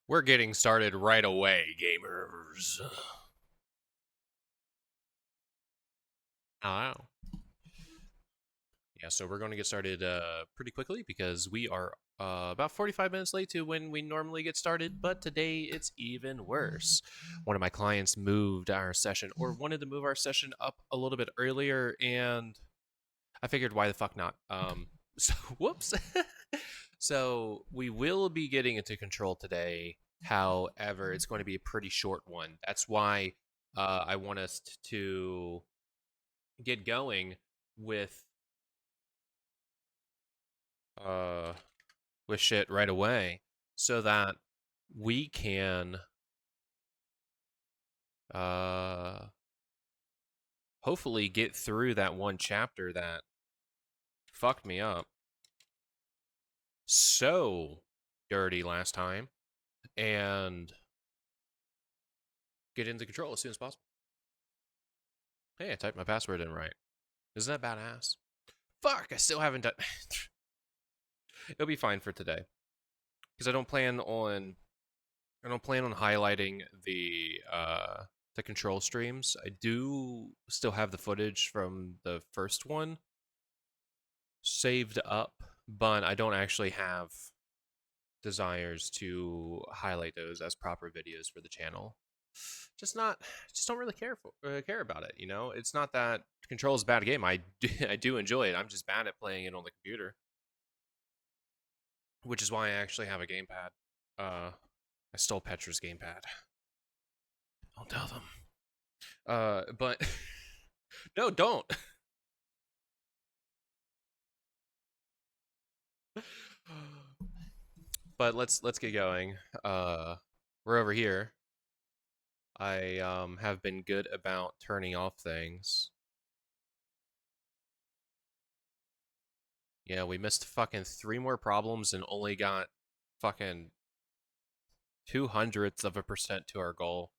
We're getting started right away, gamers. Oh. Yeah, so we're going to get started pretty quickly because we are about 45 minutes late to when we normally get started, but today it's even worse. One of my clients moved our session or wanted to move our session up a little bit earlier, and I figured why the fuck not? So, whoops. So, we will be getting into control today. However, it's going to be a pretty short one. That's why I want us to get going with uh with shit right away so that we can uh hopefully get through that one chapter that fucked me up so dirty last time and get into control as soon as possible. Hey, I typed my password in right. Isn't that badass? Fuck, I still haven't done. It'll be fine for today because I don't plan on highlighting the control streams. I do still have the footage from the first one saved up, but I don't actually have desires to highlight those as proper videos for the channel. Just not, just don't really care about it. It's not that Control is a bad game. I do enjoy it. I'm just bad at playing it on the computer, which is why I actually have a gamepad. I stole Petra's gamepad. Don't tell them. But no, don't. But let's get going. We're over here. I have been good about turning off things. Yeah, we missed fucking 3 more problems and only got fucking 0.02% to our goal.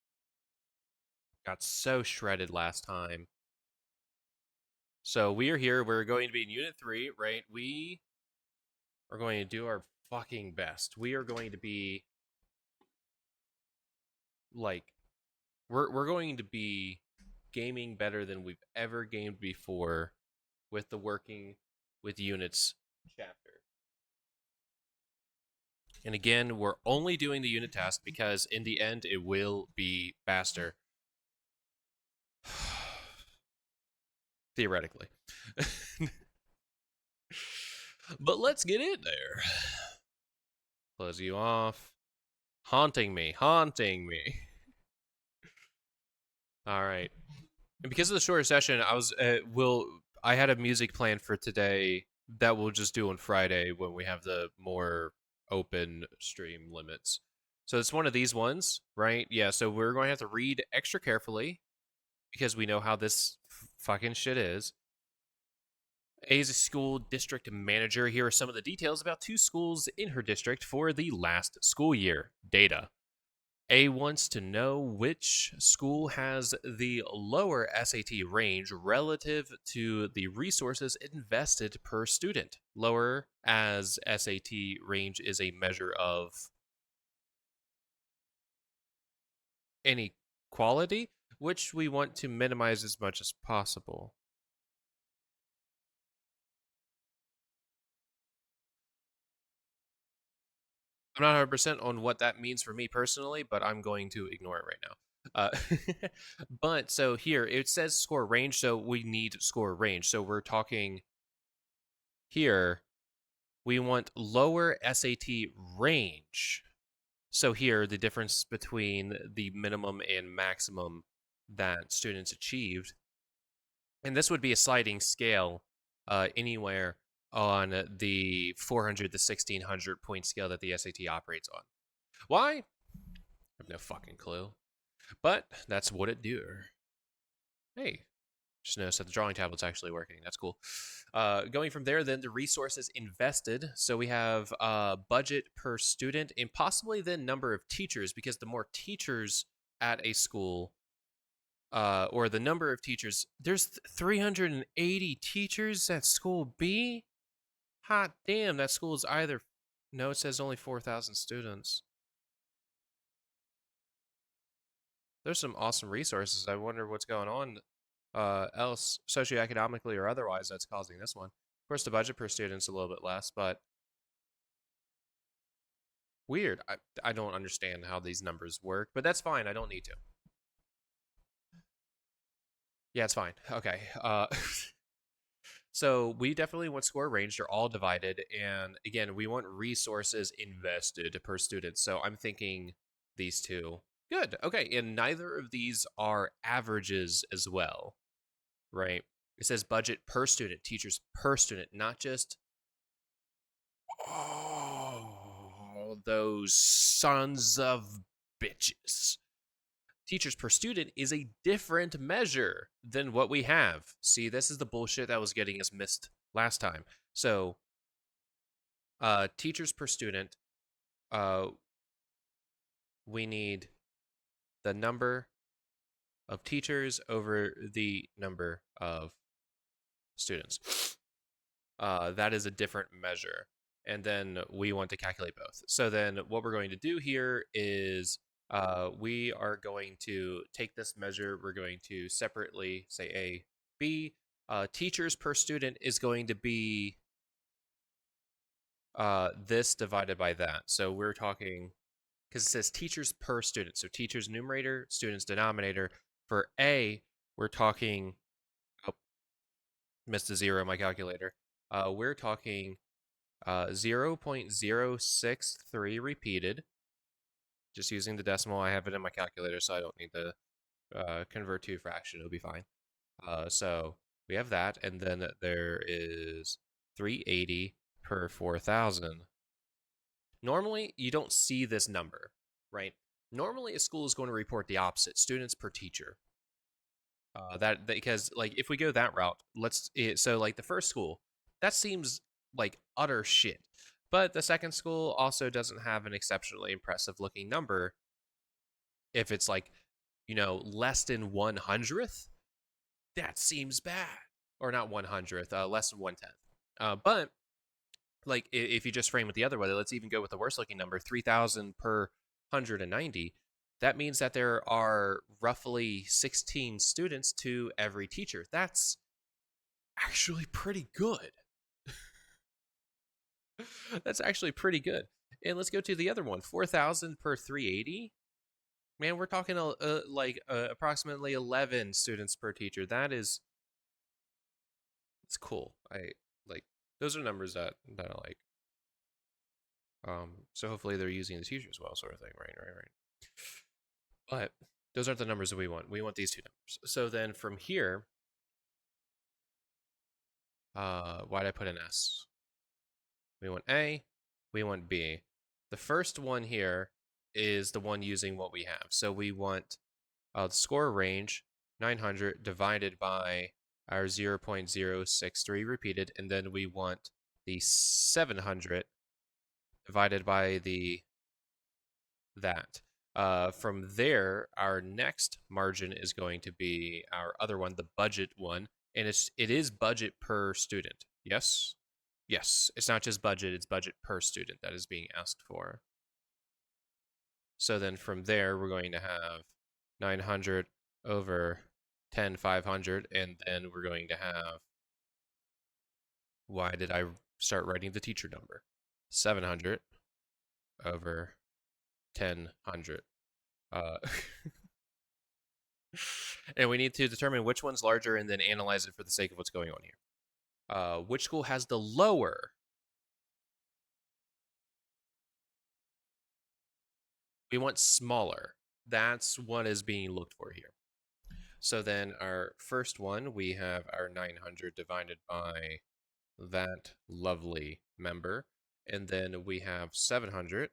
Got so shredded last time. So we are here. We're going to be in Unit 3, right? We are going to do our fucking best. We are going to be like we're going to be gaming better than we've ever gamed before with the working with units chapter. And again, we're only doing the unit task because in the end it will be faster. Theoretically. But let's get in there. Close you off. Haunting me. Haunting me. All right. And because of the shorter session, I had a music plan for today that we'll just do on Friday when we have the more open stream limits. So it's one of these ones, right? Yeah, so we're going to have to read extra carefully because we know how this fucking shit is. A is a school district manager. Here are some of the details about 2 schools in her district for the last school year. Data. A wants to know which school has the lower SAT range relative to the resources invested per student. Lower, as SAT range is a measure of inequality, which we want to minimize as much as possible. I'm not 100% on what that means for me personally, but I'm going to ignore it right now. But so here it says score range, so we need score range. So we're talking here, we want lower SAT range. So here, the difference between the minimum and maximum that students achieved, and this would be a sliding scale anywhere on the 400 to 1600 point scale that the SAT operates on. Why? I have no fucking clue. But that's what it do. Hey, just noticed that the drawing tablet's actually working. That's cool. Going from there, then the resources invested. So we have budget per student and possibly the number of teachers, because the more teachers at a school, or the number of teachers, there's 380 teachers at school B. Hot damn, that school is either. No, it says only 4,000 students. There's some awesome resources. I wonder what's going on else socioeconomically or otherwise that's causing this one. Of course, the budget per student's a little bit less, but weird. I don't understand how these numbers work, but that's fine. I don't need to. Yeah, it's fine. Okay. So we definitely want score range. They're all divided. And again, we want resources invested per student. So I'm thinking these two. Good. Okay. And neither of these are averages as well, right? It says budget per student, teachers per student, not just, oh, those sons of bitches. Teachers per student is a different measure than what we have. See, this is the bullshit that was getting us missed last time. So, teachers per student, uh, we need the number of teachers over the number of students. That is a different measure. And then we want to calculate both. So then what we're going to do here is we are going to take this measure. We're going to separately say A, B. Teachers per student is going to be this divided by that. So we're talking, because it says teachers per student. So teachers numerator, students denominator. For A, we're talking, oh, missed a zero in my calculator. We're talking 0.063 repeated. Just using the decimal, I have it in my calculator, so I don't need to convert to a fraction. It'll be fine. So we have that, and then there is 380 per 4,000. Normally, you don't see this number, right? Normally, a school is going to report the opposite: students per teacher. That because like if we go that route, so like the first school, that seems like utter shit. But the second school also doesn't have an exceptionally impressive looking number. If it's like, less than 100th, that seems bad. Or not 100th, less than 1/10. But like if you just frame it the other way, let's even go with the worst looking number, 3,000 per 190. That means that there are roughly 16 students to every teacher. That's actually pretty good. That's actually pretty good. And let's go to the other one, 4,000 per 380. Man, we're talking approximately 11 students per teacher. It's cool. I like those are numbers that I like. So hopefully they're using the teachers well, sort of thing. Right. But those aren't the numbers that we want. We want these two numbers. So then from here, why'd I put an S? We want A, we want B. The first one here is the one using what we have. So we want the score range 900 divided by our 0.063 repeated, and then we want the 700 divided by that. From there, our next margin is going to be our other one, the budget one, and it is budget per student. Yes, it's not just budget; it's budget per student that is being asked for. So then from there, we're going to have 900 over 10, 500, and then we're going to have, why did I start writing the teacher number? 700 over 1000. And we need to determine which one's larger and then analyze it for the sake of what's going on here. Which school has the lower? We want smaller. That's what is being looked for here. So then our first one, we have our 900 divided by that lovely member. And then we have 700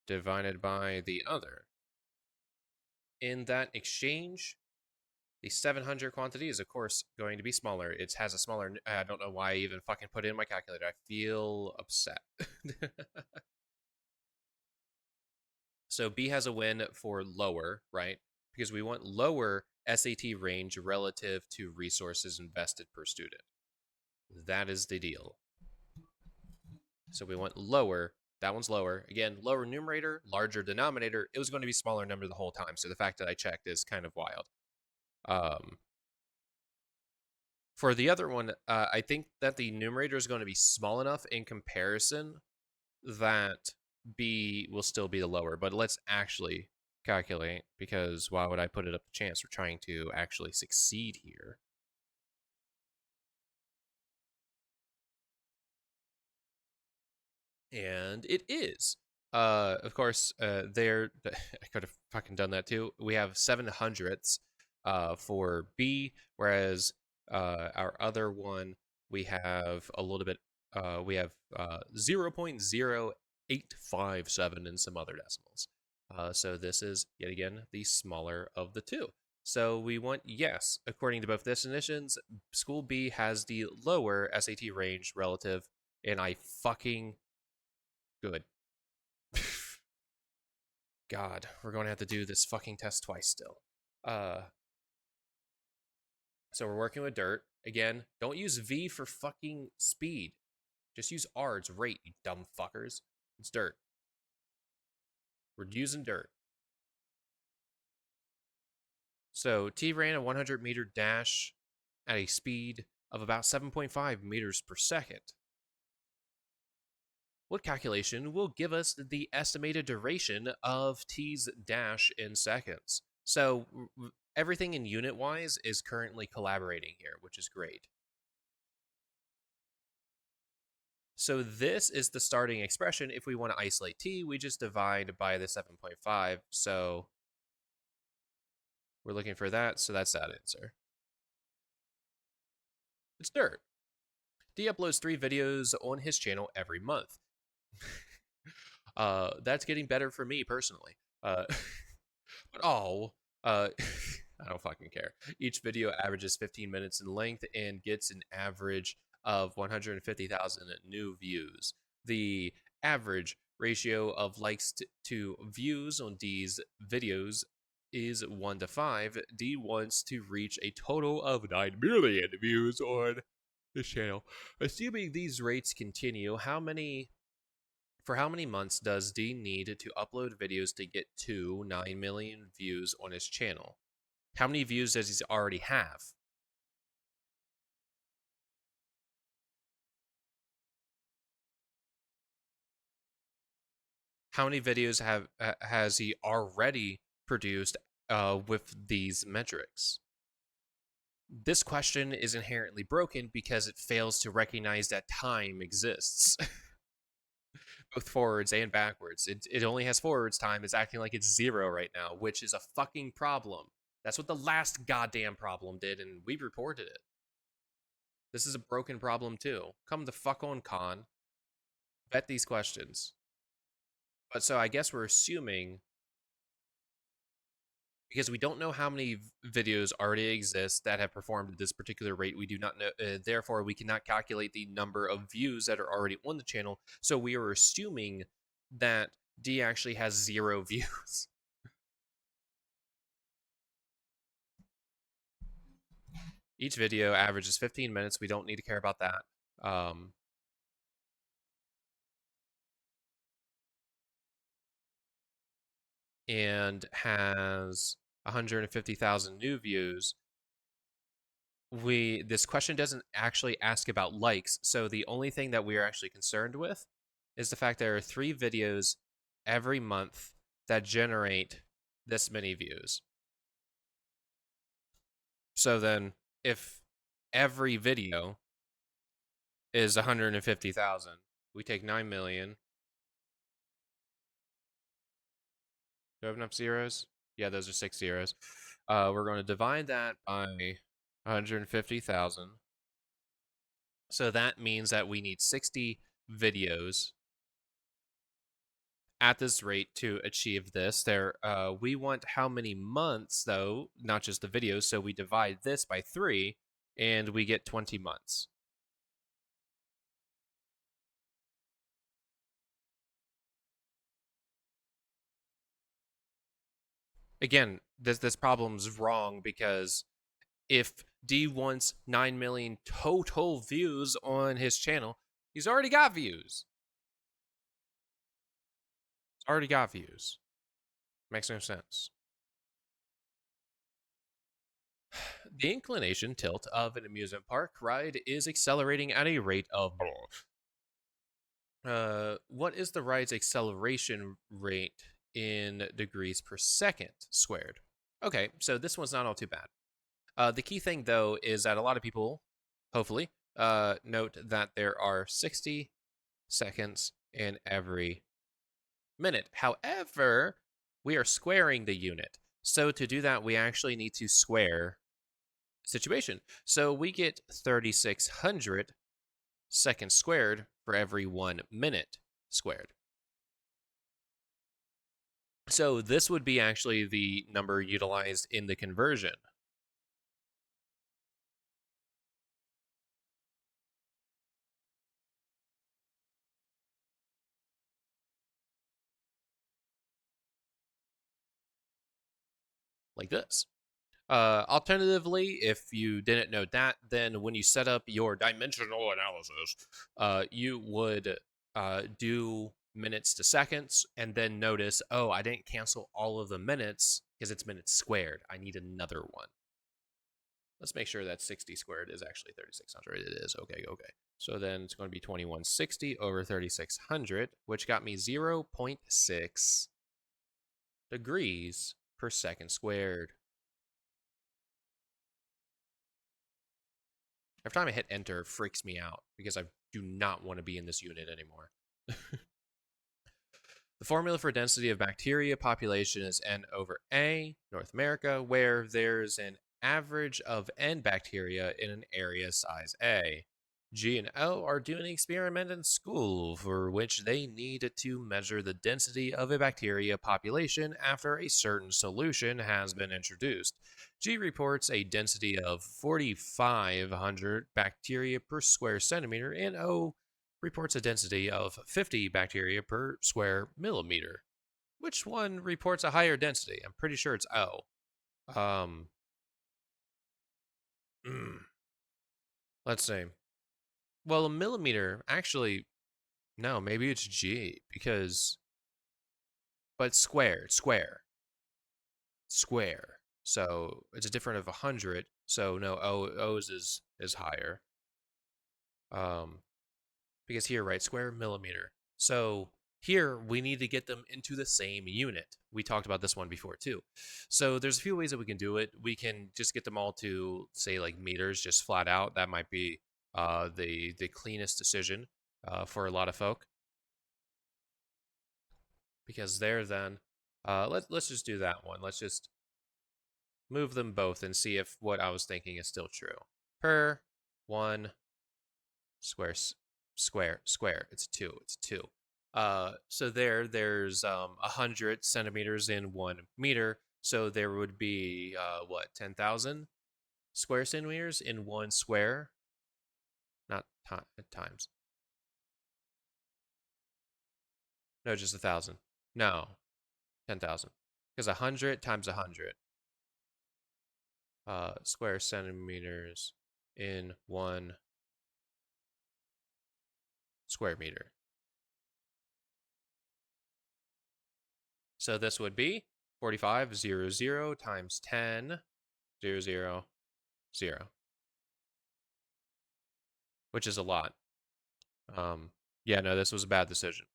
divided by the other. In that exchange, the 700 quantity is, of course, going to be smaller. It has a smaller, I don't know why I even fucking put it in my calculator. I feel upset. So B has a win for lower, right? Because we want lower SAT range relative to resources invested per student. That is the deal. So we want lower That one's lower. Again, lower numerator, larger denominator. It was going to be smaller number the whole time. So the fact that I checked is kind of wild. Um, for the other one, I think that the numerator is going to be small enough in comparison that B will still be the lower. But let's actually calculate, because why would I put it up to chance? We're trying to actually succeed here. And it is. Of course, there. I could have fucking done that too. We have 700ths for B, whereas our other one we have a little bit. We have 0.0857 and some other decimals. So this is yet again the smaller of the two. So we want, yes, according to both definitions, school B has the lower SAT range relative, and I fucking good. God, we're going to have to do this fucking test twice still. So we're working with dirt. Again, don't use V for fucking speed. Just use R. It's rate, you dumb fuckers. It's dirt. We're using dirt. So T ran a 100-meter dash at a speed of about 7.5 meters per second. What calculation will give us the estimated duration of T's dash in seconds? So everything in unit-wise is currently collaborating here, which is great. So this is the starting expression. If we want to isolate T, we just divide by the 7.5. So we're looking for that, so that's that answer. It's dirt. D uploads 3 videos on his channel every month. That's getting better for me personally. But I don't fucking care. Each video averages 15 minutes in length and gets an average of 150,000 new views. The average ratio of likes to views on D's videos is 1 to 5. D wants to reach a total of 9 million views on his channel. Assuming these rates continue, for how many months does D need to upload videos to get to 9 million views on his channel? How many views does he already have? How many videos has he already produced with these metrics? This question is inherently broken because it fails to recognize that time exists. Both forwards and backwards. It only has forwards time. It's acting like it's 0 right now, which is a fucking problem. That's what the last goddamn problem did, and we reported it. This is a broken problem too. Come the fuck on, Con. Vet these questions. But so I guess we're assuming, because we don't know how many videos already exist that have performed at this particular rate. We do not know, therefore we cannot calculate the number of views that are already on the channel. So we are assuming that D actually has 0 views. Each video averages 15 minutes. We don't need to care about that. And has 150,000 new views. This question doesn't actually ask about likes, so the only thing that we are actually concerned with is the fact there are 3 videos every month that generate this many views. So then if every video is 150,000, we take 9 million. Do I have enough zeros? Yeah, those are 6 zeros. We're going to divide that by 150,000. So that means that we need 60 videos at this rate to achieve this. We want how many months, though, not just the videos. So we divide this by 3, and we get 20 months. Again, this problem's wrong because if D wants 9 million total views on his channel, he's already got views. Already got views. Makes no sense. The inclination tilt of an amusement park ride is accelerating at a rate of. What is the ride's acceleration rate in degrees per second squared? Okay, so this one's not all too bad. The key thing, though, is that a lot of people, hopefully, note that there are 60 seconds in every minute. However, we are squaring the unit. So to do that, we actually need to square the situation. So we get 3,600 seconds squared for every 1 minute squared. So this would be actually the number utilized in the conversion. Like this. Alternatively, if you didn't know that, then when you set up your dimensional analysis, you would do minutes to seconds and then notice, oh, I didn't cancel all of the minutes because it's minutes squared. I need another one. Let's make sure that 60 squared is actually 3,600. It is. Okay, okay. So then it's going to be 2160 over 3,600, which got me 0.6 degrees per second squared. Every time I hit enter, it freaks me out because I do not want to be in this unit anymore. The formula for density of bacteria population is N over A, North America, where there's an average of N bacteria in an area size A. G and O are doing an experiment in school for which they need to measure the density of a bacteria population after a certain solution has been introduced. G reports a density of 4,500 bacteria per square centimeter, and O reports a density of 50 bacteria per square millimeter. Which one reports a higher density? I'm pretty sure it's O. Um, let's see. Well, a millimeter, actually, no, maybe it's G because, but square. So it's a different of 100. So no, O's is higher. Um, because here, right, square millimeter. So here we need to get them into the same unit. We talked about this one before too. So there's a few ways that we can do it. We can just get them all to say like meters, just flat out. That might be the cleanest decision for a lot of folk. Because there then, let's just do that one. Let's just move them both and see if what I was thinking is still true. Per one square. It's two. So there's 100 centimeters in 1 meter. So there would be what 10,000 square centimeters in one square, not times. No, just 1,000. No, 10,000. Because 100 times 100 square centimeters in 1 square meter. So this would be 4500 times 10 000, which is a lot. Yeah, no, this was a bad decision.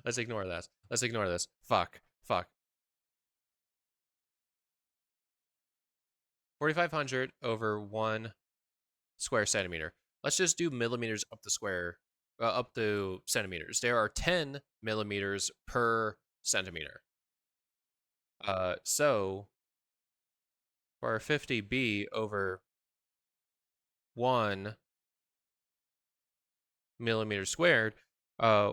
Let's ignore this. Let's ignore this. Fuck. 4,500 over 1 square centimeter. Let's just do millimeters up the square, up to centimeters. There are 10 millimeters per centimeter. So for our 50b over 1 millimeter squared,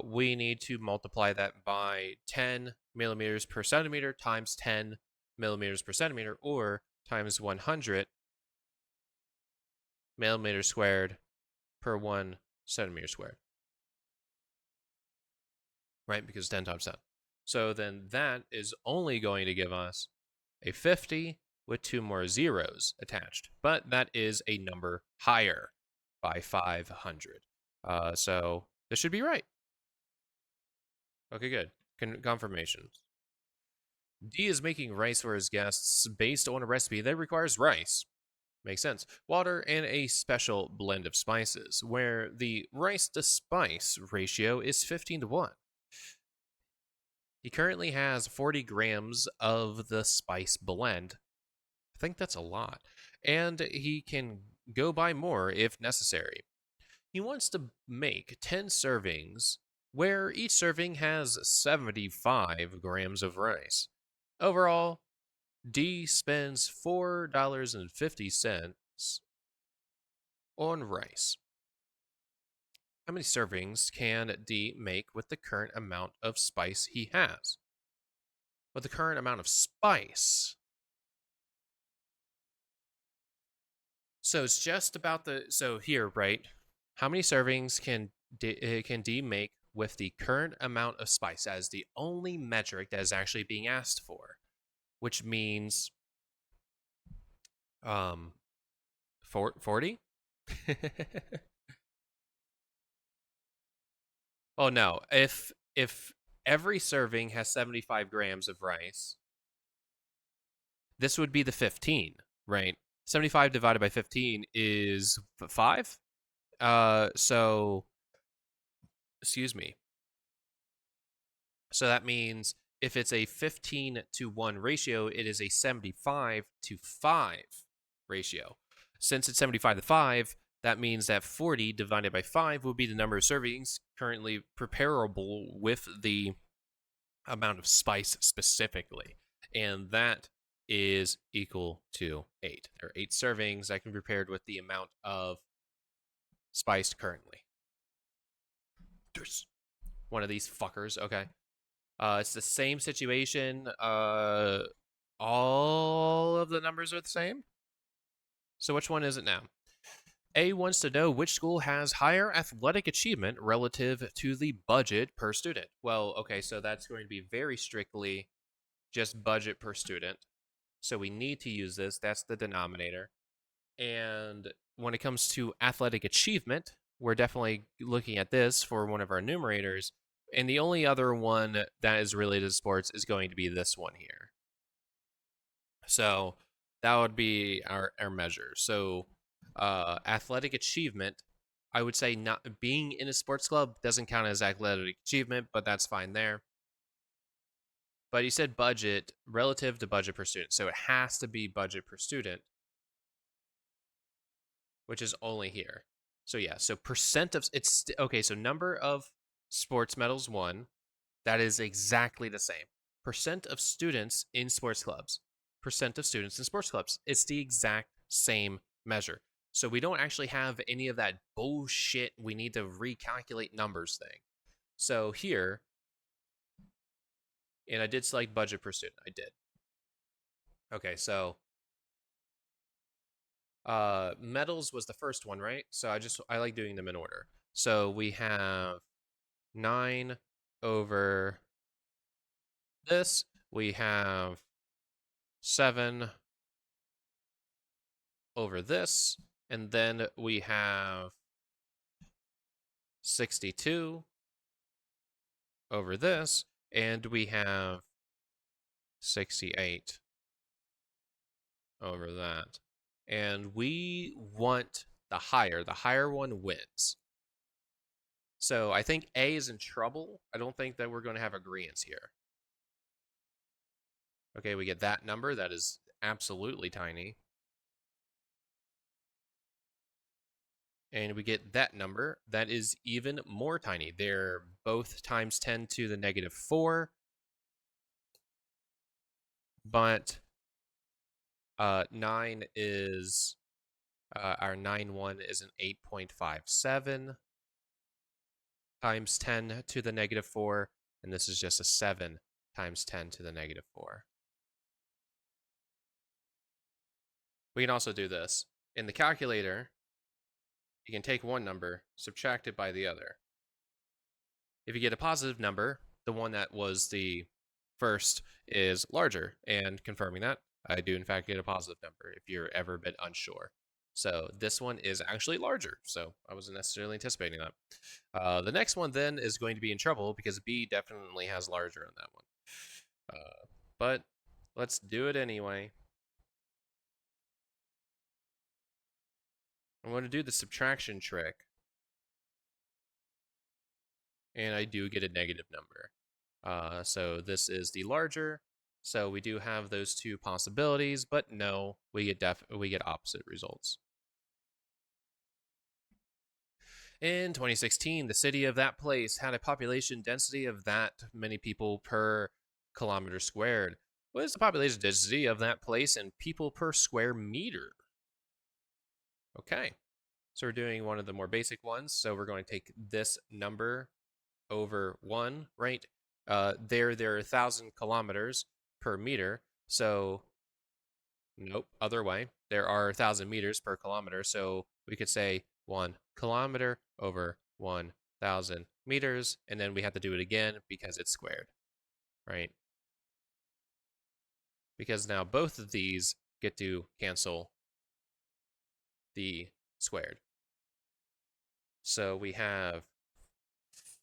we need to multiply that by 10 millimeters per centimeter times 10 millimeters per centimeter, or times 100 millimeters squared per 1 centimeter squared. Right? Because 10 times 10. So then that is only going to give us a 50 with 2 more zeros attached. But that is a number higher by 500. So this should be right. Okay, good. Confirmation. D is making rice for his guests based on a recipe that requires rice. Makes sense. Water and a special blend of spices, where the rice to spice ratio is 15 to 1. He currently has 40 grams of the spice blend. I think that's a lot. And he can go buy more if necessary. He wants to make 10 servings, where each serving has 75 grams of rice. Overall, D spends $4.50 on rice. How many servings can D make with the current amount of spice he has? With the current amount of spice. So it's just about the. So here, right? How many servings can D make with the current amount of spice? That is the only metric that is actually being asked for, which means 40. Oh no! If every serving has 75 grams of rice, this would be the 15, right? 75 divided by 15 is 5. So excuse me. So that means if it's a 15 to 1 ratio, it is a 75 to 5 ratio. Since it's 75 to 5, that means that 40 divided by 5 would be the number of servings currently preparable with the amount of spice specifically. And that is equal to 8. There are 8 servings that can be prepared with the amount of spice currently. There's one of these fuckers. Okay. It's the same situation. All of the numbers are the same. So which one is it now? A wants to know which school has higher athletic achievement relative to the budget per student. Well, okay, so that's going to be very strictly just budget per student. So we need to use this. That's the denominator. And when it comes to athletic achievement, we're definitely looking at this for one of our numerators. And the only other one that is related to sports is going to be this one here. So that would be our measure. So athletic achievement, I would say not being in a sports club doesn't count as athletic achievement, but that's fine there. But he said budget relative to budget per student. So it has to be budget per student, which is only here. So yeah, so percent of it's okay, so number of sports medals won, that is exactly the same. Percent of students in sports clubs. Percent of students in sports clubs. It's the exact same measure. So we don't actually have any of that bullshit we need to recalculate numbers thing. So here, and I did select budget per student. I did. Okay, so medals was the first one, right? So I like doing them in order. So we have 9 over this. We have 7 over this. And then we have 62 over this. And we have 68 over that. And we want the higher one wins. So I think A is in trouble. I don't think that we're going to have agreements here. Okay, we get that number. That is absolutely tiny. And we get that number. That is even more tiny. They're both times 10 to the negative 4. But 9 is, our 9-1 is an 8.57 times 10 to the negative 4. And this is just a 7 times 10 to the negative 4. We can also do this. In the calculator, you can take one number, subtract it by the other. If you get a positive number, the one that was the first is larger. And confirming that, I do in fact get a positive number if you're ever a bit unsure. So this one is actually larger. So I wasn't necessarily anticipating that. The next one then is going to be in trouble because B definitely has larger on that one. But let's do it anyway. I'm going to do the subtraction trick. And I do get a negative number. So this is the larger. So we do have those two possibilities, but no, we get opposite results. In 2016, the city of that place had a population density of that many people per kilometer squared. What is the population density of that place in people per square meter? Okay, so we're doing one of the more basic ones. So we're going to take this number over 1, right? There are 1,000 kilometers per meter. So, nope, other way. There are 1,000 meters per kilometer. So we could say 1 kilometer over 1,000 meters. And then we have to do it again because it's squared, right? Because now both of these get to cancel the squared. So we have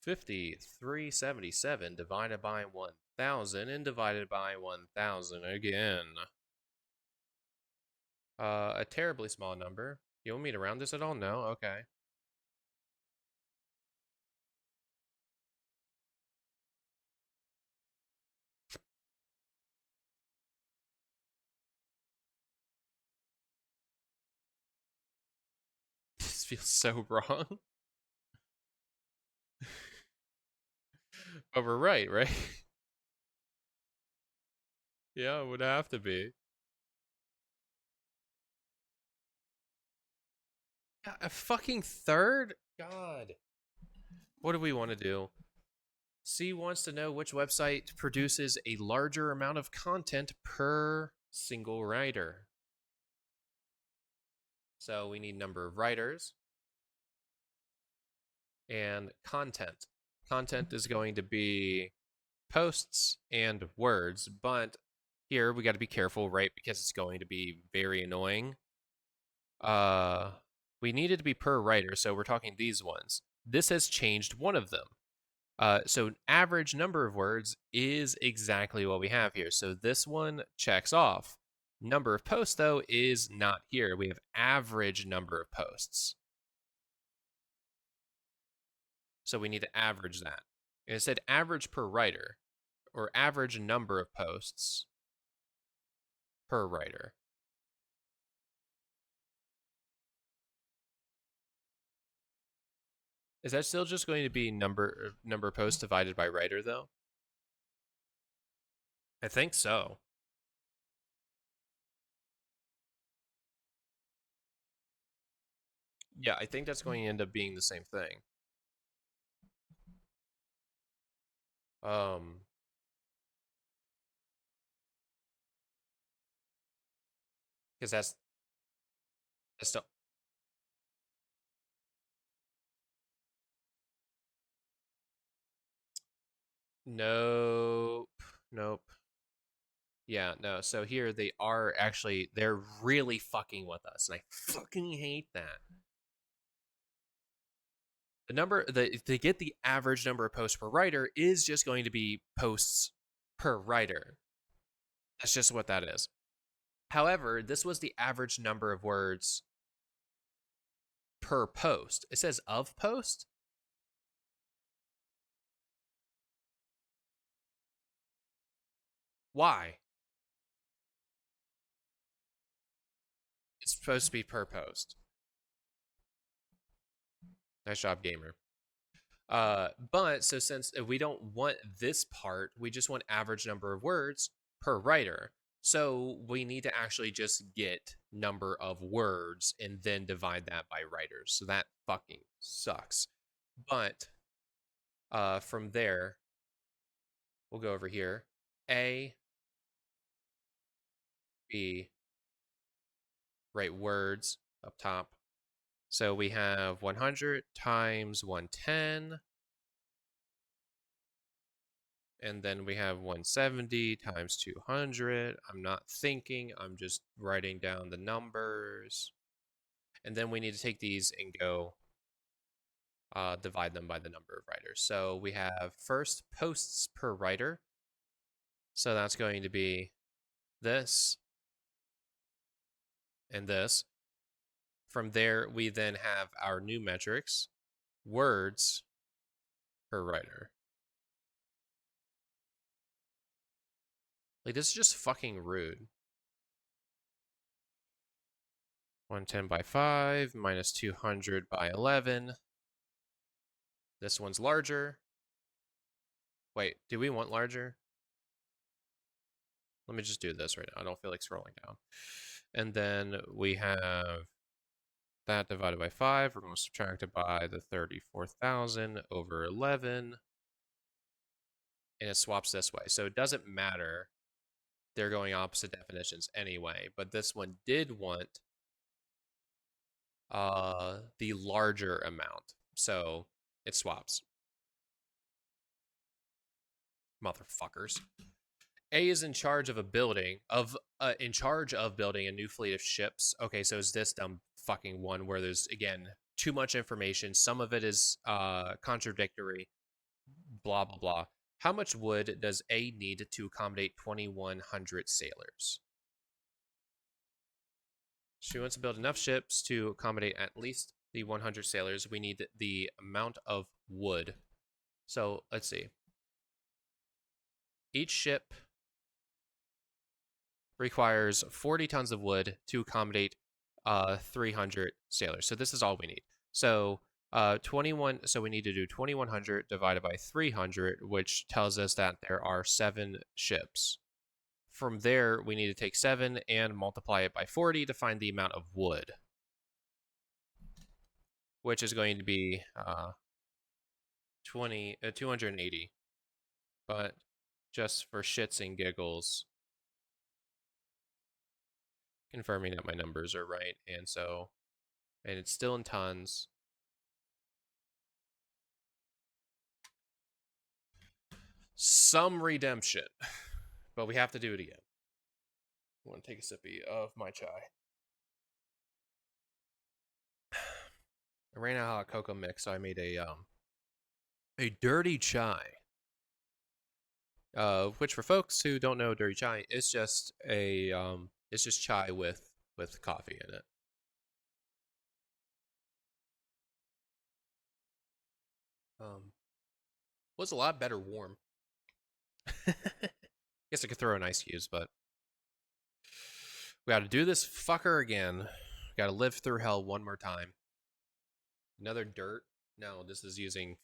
5377 divided by 1,000 and divided by 1,000 again. A terribly small number. You want me to round this at all? No? Okay. This feels so wrong. But we're right, right? Yeah, it would have to be. Yeah, a fucking third? God. What do we want to do? C wants to know which website produces a larger amount of content per single writer. So we need number of writers and content. Content is going to be posts and words, but here we got to be careful, right? Because it's going to be very annoying. Uh, we need it to be per writer, so we're talking these ones. This has changed one of them. So average number of words is exactly what we have here. So this one checks off. Number of posts, though, is not here. We have average number of posts. So we need to average that. And it said average per writer, or average number of posts per writer. Is that still just going to be number of posts divided by writer though? I think so. Yeah, I think that's going to end up being the same thing. Um, because that's the nope, nope. Yeah, no. So here they are actually they're really fucking with us, and I fucking hate that. The number the to get the average number of posts per writer is just going to be posts per writer. That's just what that is. However, this was the average number of words per post. It says of post. Why? It's supposed to be per post. Nice job, gamer. But so since we don't want this part, we just want average number of words per writer. So we need to actually just get number of words and then divide that by writers. So that fucking sucks. But from there, we'll go over here. A, B, write words up top. So we have 100 times 110. And then we have 170 times 200. I'm not thinking, I'm just writing down the numbers. And then we need to take these and go divide them by the number of writers. So we have first posts per writer. So that's going to be this and this. From there, we then have our new metrics, words per writer. Like, this is just fucking rude. 110 by 5 minus 200 by 11. This one's larger. Wait, do we want larger? Let me just do this right now. I don't feel like scrolling down. And then we have that divided by 5. We're going to subtract it by the 34,000 over 11. And it swaps this way. So it doesn't matter. They're going opposite definitions anyway. But this one did want the larger amount. So it swaps. Motherfuckers. A is in charge of a building in charge of building a new fleet of ships. Okay, so is this dumb fucking one where there's again too much information. Some of it is contradictory. Blah blah blah. How much wood does A need to accommodate 2,100 sailors? She wants to build enough ships to accommodate at least the 100 sailors. We need the amount of wood. So let's see. Each ship requires 40 tons of wood to accommodate 300 sailors. So this is all we need. So 21. So we need to do 2,100 divided by 300, which tells us that there are 7 ships. From there, we need to take 7 and multiply it by 40 to find the amount of wood, which is going to be 280. But just for shits and giggles, confirming that my numbers are right, and it's still in tons. Some redemption, but we have to do it again. I want to take a sippy of my chai. I ran out of cocoa mix, so I made a dirty chai. Which for folks who don't know dirty chai, it's just it's just chai with coffee in it. Was a lot better warm. Guess I could throw an ice cubes, but we got to do this fucker again. We got to live through hell one more time. Another dirt. No, this is using.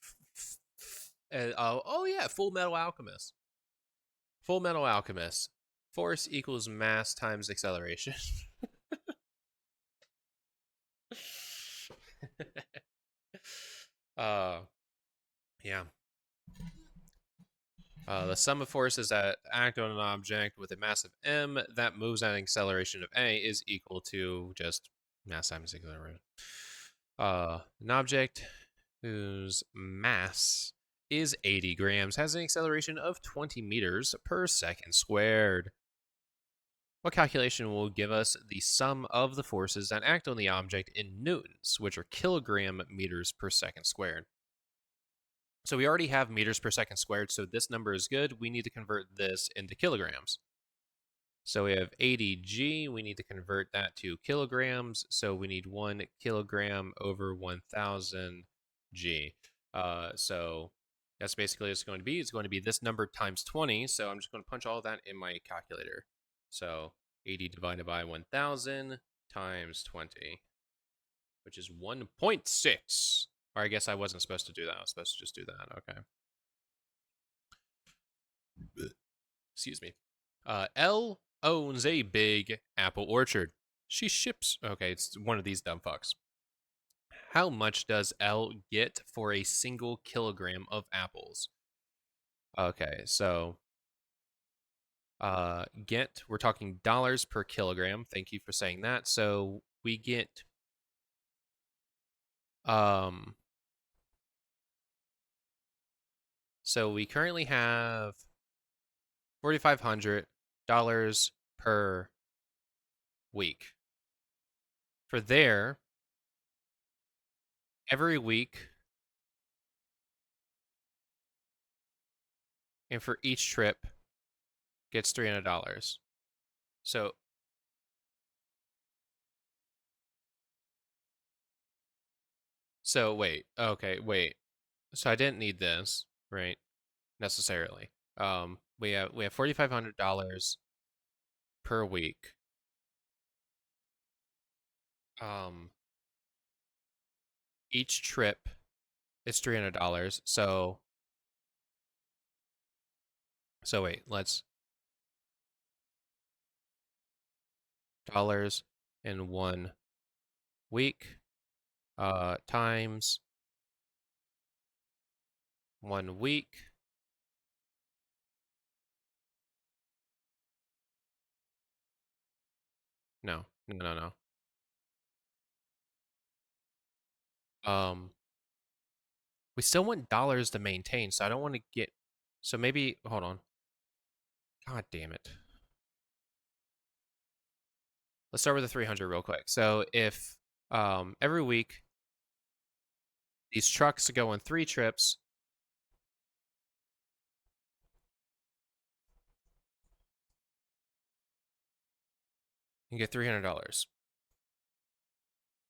Oh yeah, Full Metal Alchemist. Full Metal Alchemist. Force equals mass times acceleration. Yeah. The sum of forces that act on an object with a mass of m that moves at an acceleration of a is equal to just mass times acceleration. An object whose mass is 80 grams has an acceleration of 20 meters per second squared. What calculation will give us the sum of the forces that act on the object in newtons, which are kilogram meters per second squared? So we already have meters per second squared, so this number is good. We need to convert this into kilograms. So we have 80g. We need to convert that to kilograms. So we need 1 kilogram over 1,000 g. So that's basically what it's going to be. It's going to be this number times 20. So I'm just going to punch all of that in my calculator. So 80 divided by 1,000 times 20, which is 1.6. Or I guess I wasn't supposed to do that. I was supposed to just do that. Okay. Excuse me. L owns a big apple orchard. She ships. Okay, it's one of these dumb fucks. How much does L get for a single kilogram of apples? Okay, so we're talking dollars per kilogram. Thank you for saying that. So we get so we currently have $4,500 per week. For there, every week, and for each trip gets $300. So wait, okay, wait. So I didn't need this, right? Necessarily. We have $4,500 per week. Um, each trip is $300. So wait, let's dollars in 1 week times 1 week. No, no, no, no. We still want dollars to maintain, so I don't want to get. So maybe hold on. God damn it. Let's start with the 300 real quick. So if every week these trucks go on 3 trips, you get $300. Let's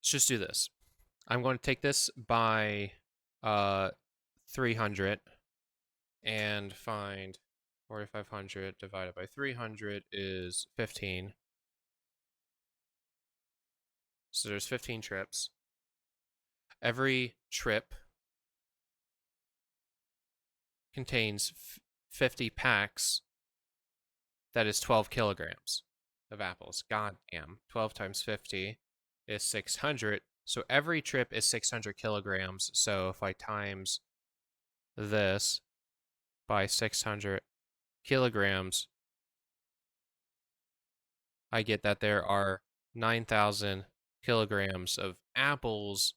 just do this. I'm going to take this by 300 and find 4,500 divided by 300 is 15. So there's 15 trips. Every trip contains 50 packs. That is 12 kilograms of apples. God damn. 12 times 50 is 600. So every trip is 600 kilograms. So if I times this by 600 kilograms, I get that there are 9,000 kilograms of apples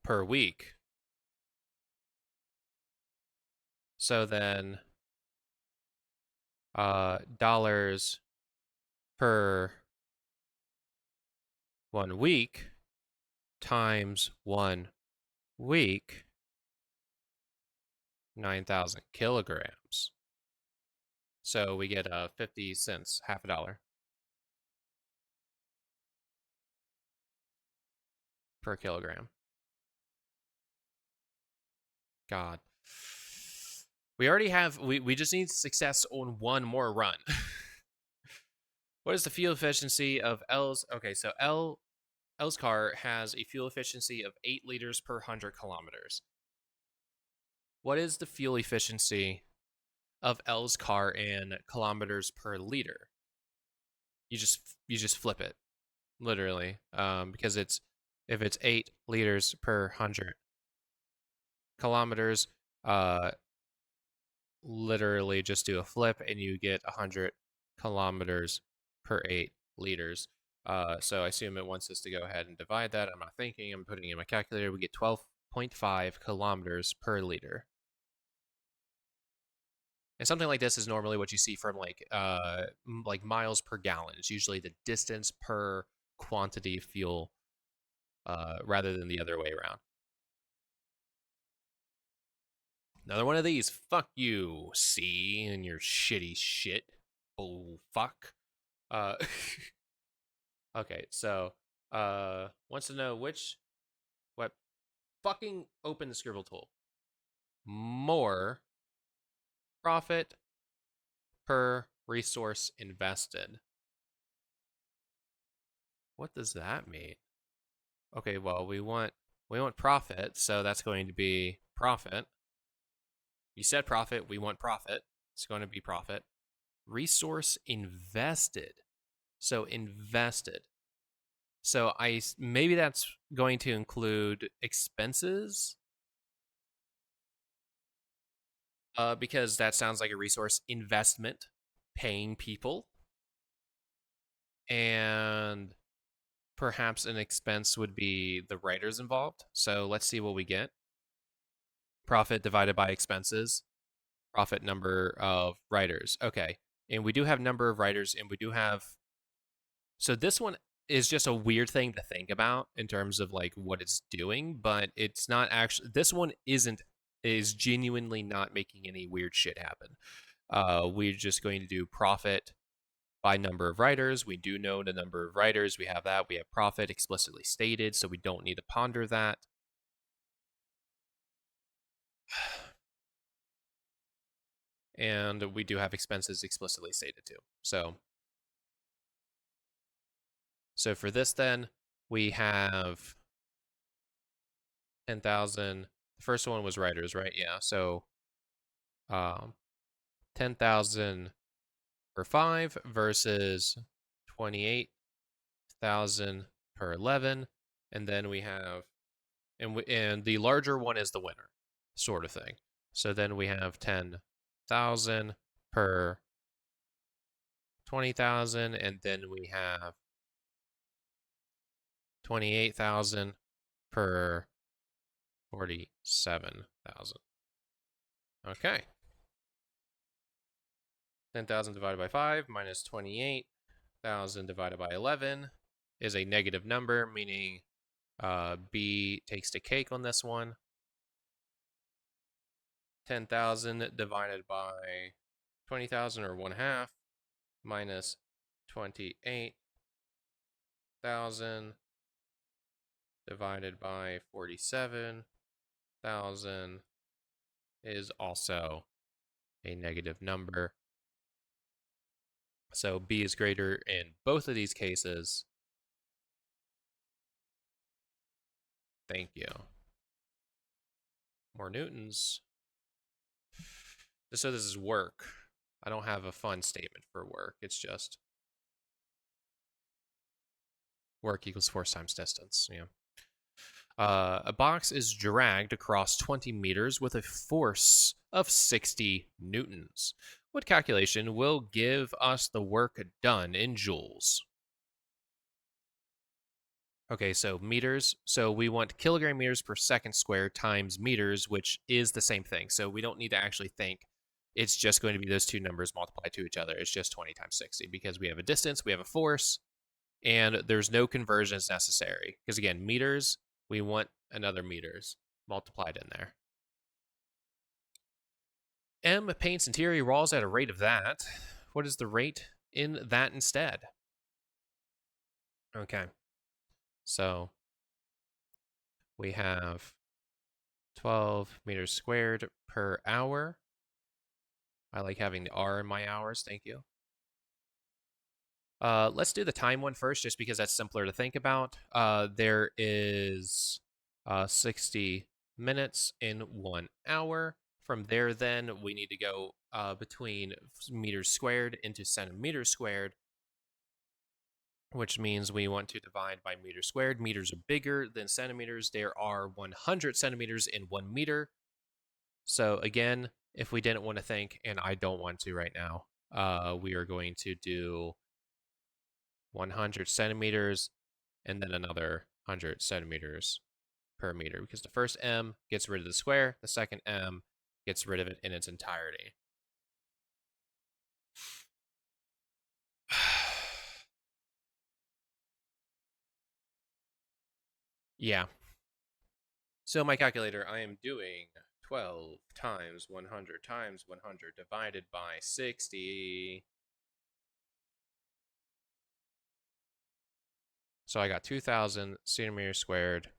per week. So then dollars per 1 week times 1 week, 9,000 kilograms. So we get 50 cents, half a dollar per kilogram. God. We already have, we just need success on one more run. What is the fuel efficiency of L's? Okay, so L's car has a fuel efficiency of 8 liters per 100 kilometers. What is the fuel efficiency of L's car in kilometers per liter? You just flip it, literally, because if it's 8 liters per 100 kilometers, literally just do a flip and you get 100 kilometers per 8 liters. So I assume it wants us to go ahead and divide that. I'm not thinking, I'm putting in my calculator. We get 12.5 kilometers per liter. And something like this is normally what you see from like miles per gallon. It's usually the distance per quantity of fuel rather than the other way around. Another one of these. Fuck you, C, and your shitty shit. Oh, fuck. Okay, so wants to know what fucking open the scribble tool. More profit per resource invested. What does that mean? Okay, well, we want profit, so that's going to be profit. You said profit, we want profit. It's going to be profit. Resource invested. So invested. So maybe that's going to include expenses. Because that sounds like a resource investment, paying people. And perhaps an expense would be the writers involved. So let's see what we get. Profit divided by expenses. Profit number of writers. Okay. And we do have number of writers, and we do have. So this one is just a weird thing to think about in terms of like what it's doing, but it's not actually. This one is genuinely not making any weird shit happen. We're just going to do profit by number of writers. We do know the number of writers. We have that. We have profit explicitly stated, so we don't need to ponder that. And we do have expenses explicitly stated too. So for this then, we have 10,000. The first one was writers, right? Yeah. So 10,000 per 5 versus 28,000 per 11. And then we have, and the larger one is the winner, sort of thing. So then we have 10,000 per 20,000, and then we have 28,000 per 47,000. Okay. 10,000 divided by 5 minus 28,000 divided by 11 is a negative number, meaning B takes the cake on this one. 10,000 divided by 20,000, or 1/2, minus 28,000 divided by 47,000 is also a negative number. So B is greater in both of these cases. Thank you. More newtons. So this is work. I don't have a fun statement for work. It's just work equals force times distance. Yeah. A box is dragged across 20 meters with a force of 60 newtons. What calculation will give us the work done in joules? Okay, so meters. So we want kilogram meters per second squared times meters, which is the same thing. So we don't need to actually think. It's just going to be those two numbers multiplied to each other. It's just 20 times 60 because we have a distance, we have a force, and there's no conversions necessary. Because again, meters, we want another meters multiplied in there. M paints interior walls at a rate of that. What is the rate in that instead? Okay. So we have 12 meters squared per hour. I like having the R in my hours. Thank you. Let's do the time one first, just because that's simpler to think about. There is 60 minutes in 1 hour. From there, then, we need to go between meters squared into centimeters squared, which means we want to divide by meters squared. Meters are bigger than centimeters. There are 100 centimeters in 1 meter. So again, if we didn't want to think, and I don't want to right now, we are going to do 100 centimeters and then another 100 centimeters per meter, because the first M gets rid of the square, the second M gets rid of it in its entirety. Yeah. So my calculator, I am doing 12 times 100 times 100 divided by 60. So I got 2,000 centimeters squared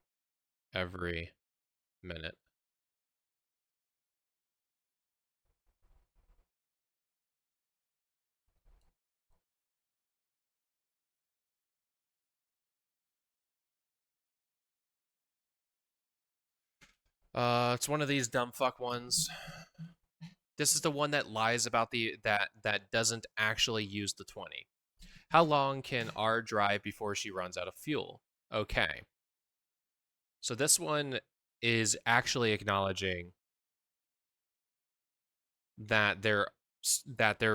every minute. It's one of these dumb fuck ones. This is the one that lies about that doesn't actually use the 20. How long can R drive before she runs out of fuel? Okay. So this one is actually acknowledging that there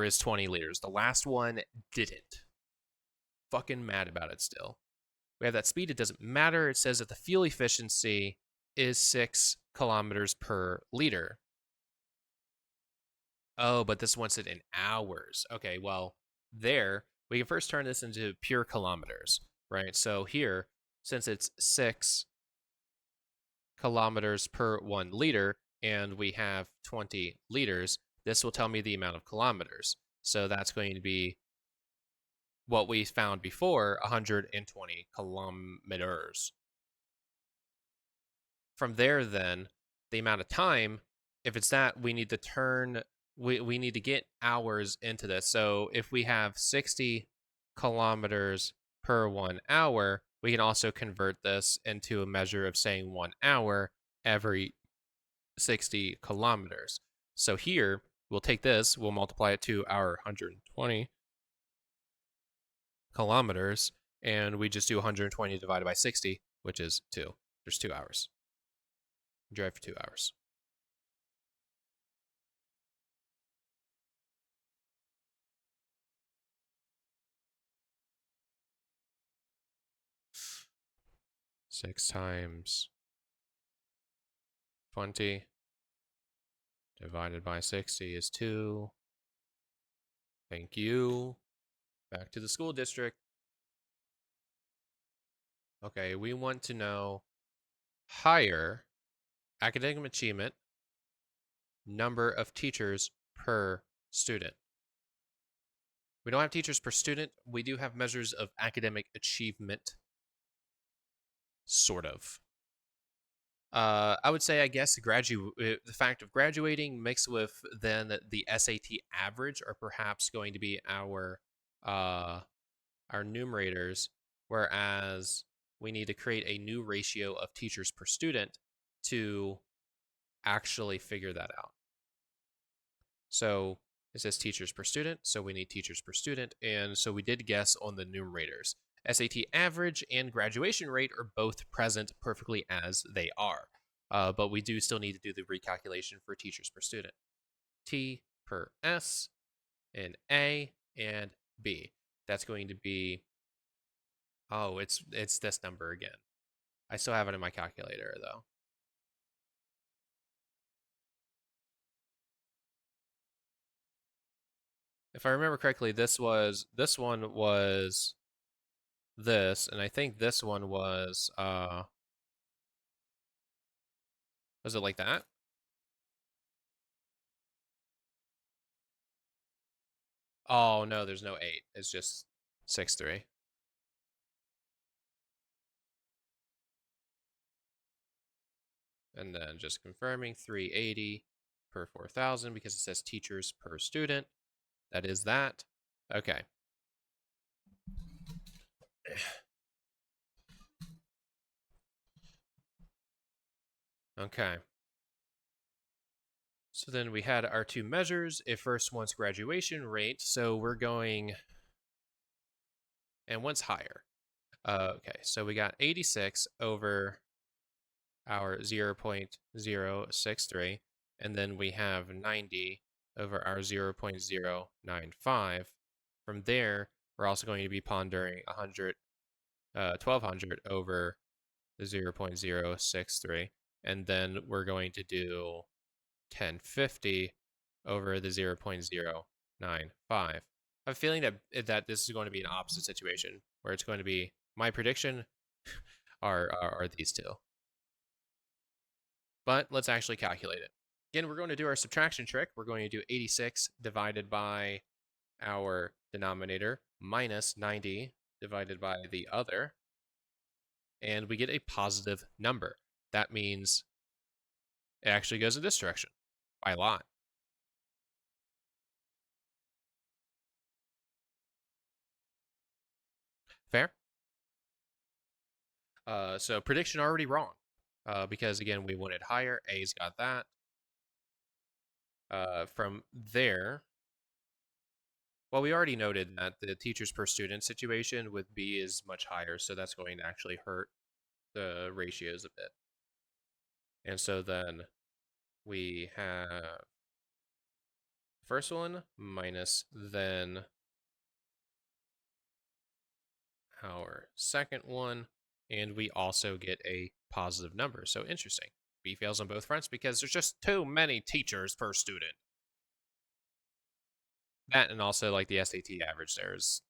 is 20 liters. The last one didn't. Fucking mad about it still. We have that speed. It doesn't matter. It says that the fuel efficiency is 6 kilometers per liter. Oh, but this wants it in hours. Okay, well, we can first turn this into pure kilometers. right? So here, since it's 6 kilometers per 1 liter, and we have 20 liters, this will tell me the amount of kilometers. So that's going to be what we found before, 120 kilometers. From there, then, the amount of time, if it's that, we need to we need to get hours into this. So if we have 60 kilometers per 1 hour, we can also convert this into a measure of saying 1 hour every 60 kilometers. So here, we'll take this, we'll multiply it to our 120 kilometers, and we just do 120 divided by 60, which is 2. There's 2 hours. Drive for 2 hours. Six times 20 divided by 60 is 2. Thank you. Back to the school district. Okay, we want to know higher academic achievement, number of teachers per student. We don't have teachers per student. We do have measures of academic achievement, sort of. I would say, I guess, the fact of graduating mixed with then the SAT average are perhaps going to be our numerators, whereas we need to create a new ratio of teachers per student to actually figure that out. So it says teachers per student, so we need teachers per student, and so we did guess on the numerators. SAT average and graduation rate are both present perfectly as they are, but we do still need to do the recalculation for teachers per student. T per S and A and B. That's going to be, oh, it's this number again. I still have it in my calculator though. If I remember correctly, this one was this, and I think this one was it like that? Oh no, there's no 8. It's just 6 3. And then just confirming 380 per 4,000 because it says teachers per student. That is that. Okay. Okay. So then we had our two measures. If first one's graduation rate, so we're going, and one's higher. Okay, so we got 86 over our 0.063, and then we have 90 over our 0.095. From there, we're also going to be pondering 1200 over the 0.063, and then we're going to do 1050 over the 0.095. I have a feeling that this is going to be an opposite situation where it's going to be my prediction are these two. But let's actually calculate it. Again, we're going to do our subtraction trick. We're going to do 86 divided by our denominator minus 90 divided by the other, and we get a positive number. That means it actually goes in this direction by a lot. Fair? So prediction already wrong, because again, we wanted higher. A's got that. From there, well, we already noted that the teachers per student situation with B is much higher, so that's going to actually hurt the ratios a bit. And so then we have first one minus then our second one, and we also get a positive number. So interesting. B fails on both fronts because there's just too many teachers per student. That and also like the SAT average there is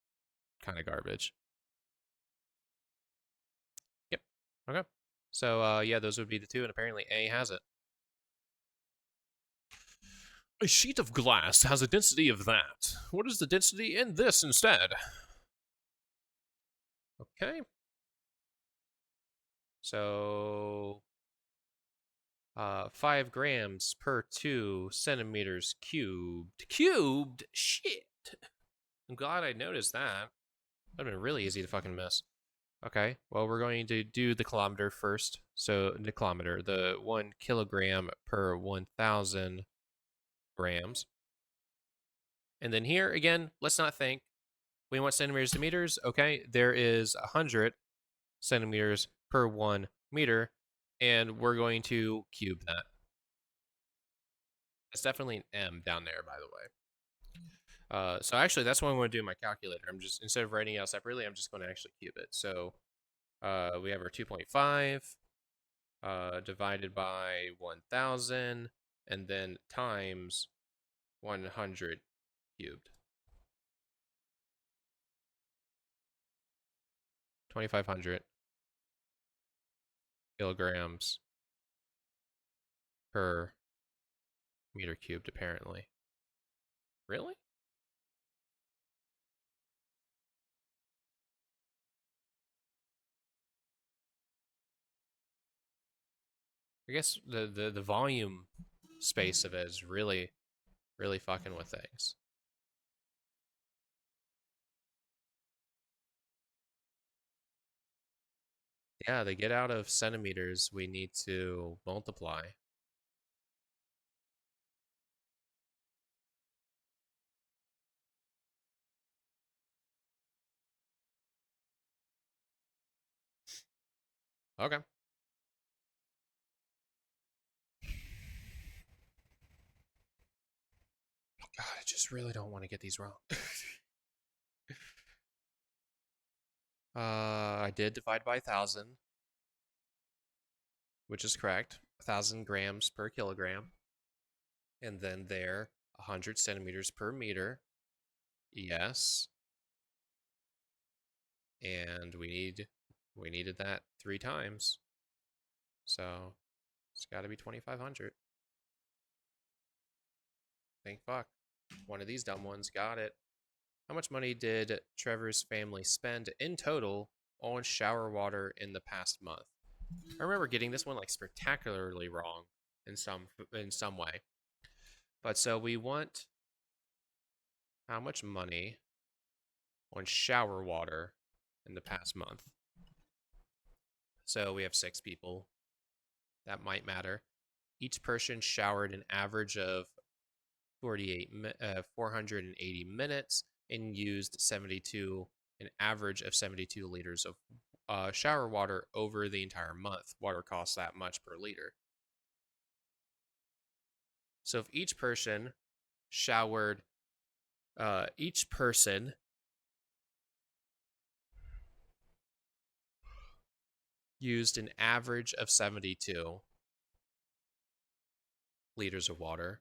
kind of garbage. Okay. So, yeah, those would be the two, and apparently A has it. A sheet of glass has a density of that. What is the density in this instead? Okay. So, 5 grams per 2 centimeters cubed. Cubed? Shit. I'm glad I noticed that. That'd have been really easy to fucking miss. Okay, well, we're going to do the kilometer first. So, the kilometer, the 1 kilogram per 1,000 grams. And then here, again, let's not think. We want centimeters to meters. Okay, there is 100 centimeters per 1 meter. And we're going to cube that. It's definitely an M down there, by the way. So actually, that's what I'm going to do in my calculator. I'm just, instead of writing it out separately, I'm just going to actually cube it. So we have our 2.5 divided by 1,000, and then times 100 cubed. 2,500 kilograms per meter cubed, apparently. Really? I guess the volume space of it is really, really fucking with things. Yeah, to get out of centimeters, we need to multiply. Okay. God, I just really don't want to get these wrong. I did divide by 1,000, which is correct. 1,000 grams per kilogram. And then there, 100 centimeters per meter. Yes. And we needed that 3 times. So it's got to be 2,500. Thank fuck. One of these dumb ones got it. How much money did Trevor's family spend in total on shower water in the past month? I remember getting this one like spectacularly wrong in some way. But so we want how much money on shower water in the past month. So we have 6 people. That might matter. Each person showered an average of 480 minutes and used an average of 72 liters of shower water over the entire month. Water costs that much per liter. So if each person used an average of 72 liters of water,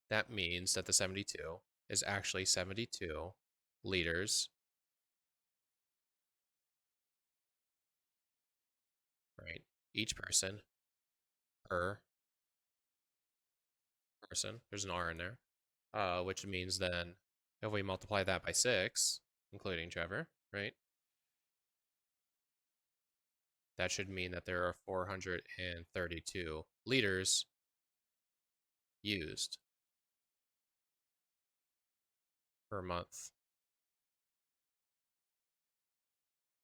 that means that the 72 is actually 72 liters, right? Each person per person. There's an R in there, which means then if we multiply that by 6, including Trevor, right? That should mean that there are 432 liters used per month.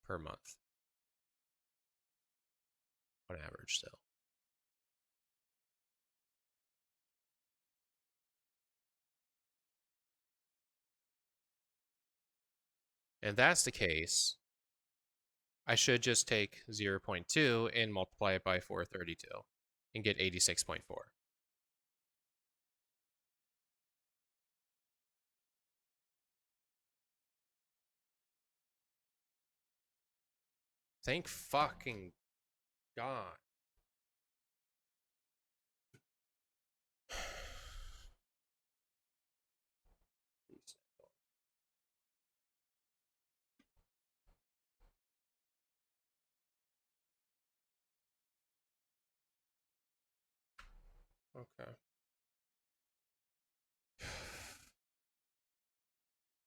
Per month. On average, still. And that's the case, I should just take 0.2 and multiply it by 432 and get 86.4. Thank fucking God.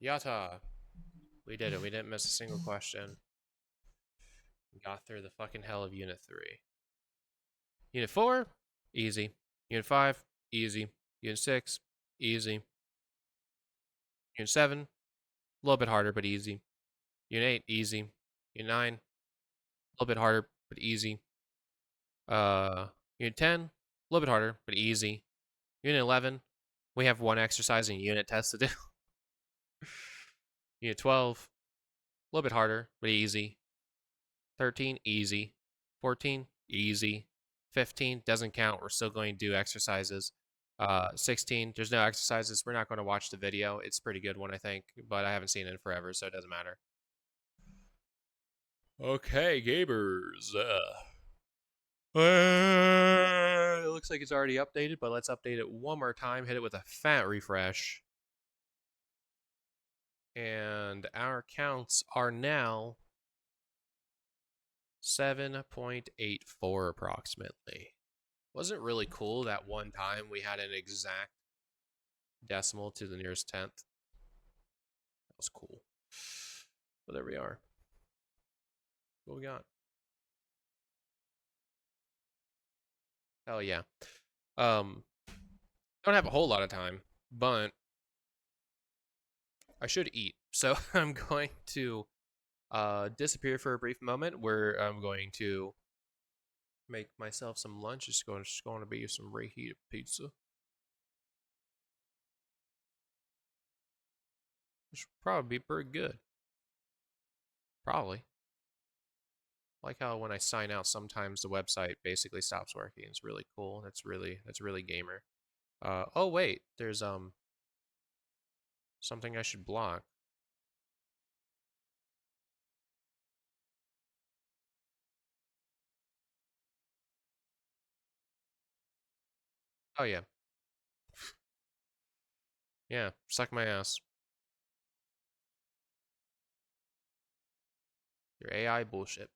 Yata. We did it. We didn't miss a single question. We got through the fucking hell of Unit 3. Unit 4, easy. Unit 5, easy. Unit 6, easy. Unit 7, a little bit harder, but easy. Unit 8, easy. Unit 9, a little bit harder, but easy. Unit 10, a little bit harder, but easy. Unit 11, we have one exercise and unit test to do. Unit 12, a little bit harder, but easy. 13, easy. 14, easy. 15, doesn't count. We're still going to do exercises. 16, there's no exercises. We're not going to watch the video. It's a pretty good one, I think, but I haven't seen it in forever, so it doesn't matter. Okay, gamers. It looks like it's already updated, but let's update it one more time. Hit it with a fat refresh. And our counts are now 7.84 approximately. Wasn't really cool that one time we had an exact decimal to the nearest tenth. That was cool. But there we are. What we got? Hell yeah. Don't have a whole lot of time, but I should eat. So I'm going to disappear for a brief moment where I'm going to make myself some lunch. It's going to be some reheated pizza. Which will probably be pretty good. Probably. Like how when I sign out, sometimes the website basically stops working. It's really cool. That's really gamer. Oh wait, there's something I should block. Oh yeah. Yeah, suck my ass. Your AI bullshit.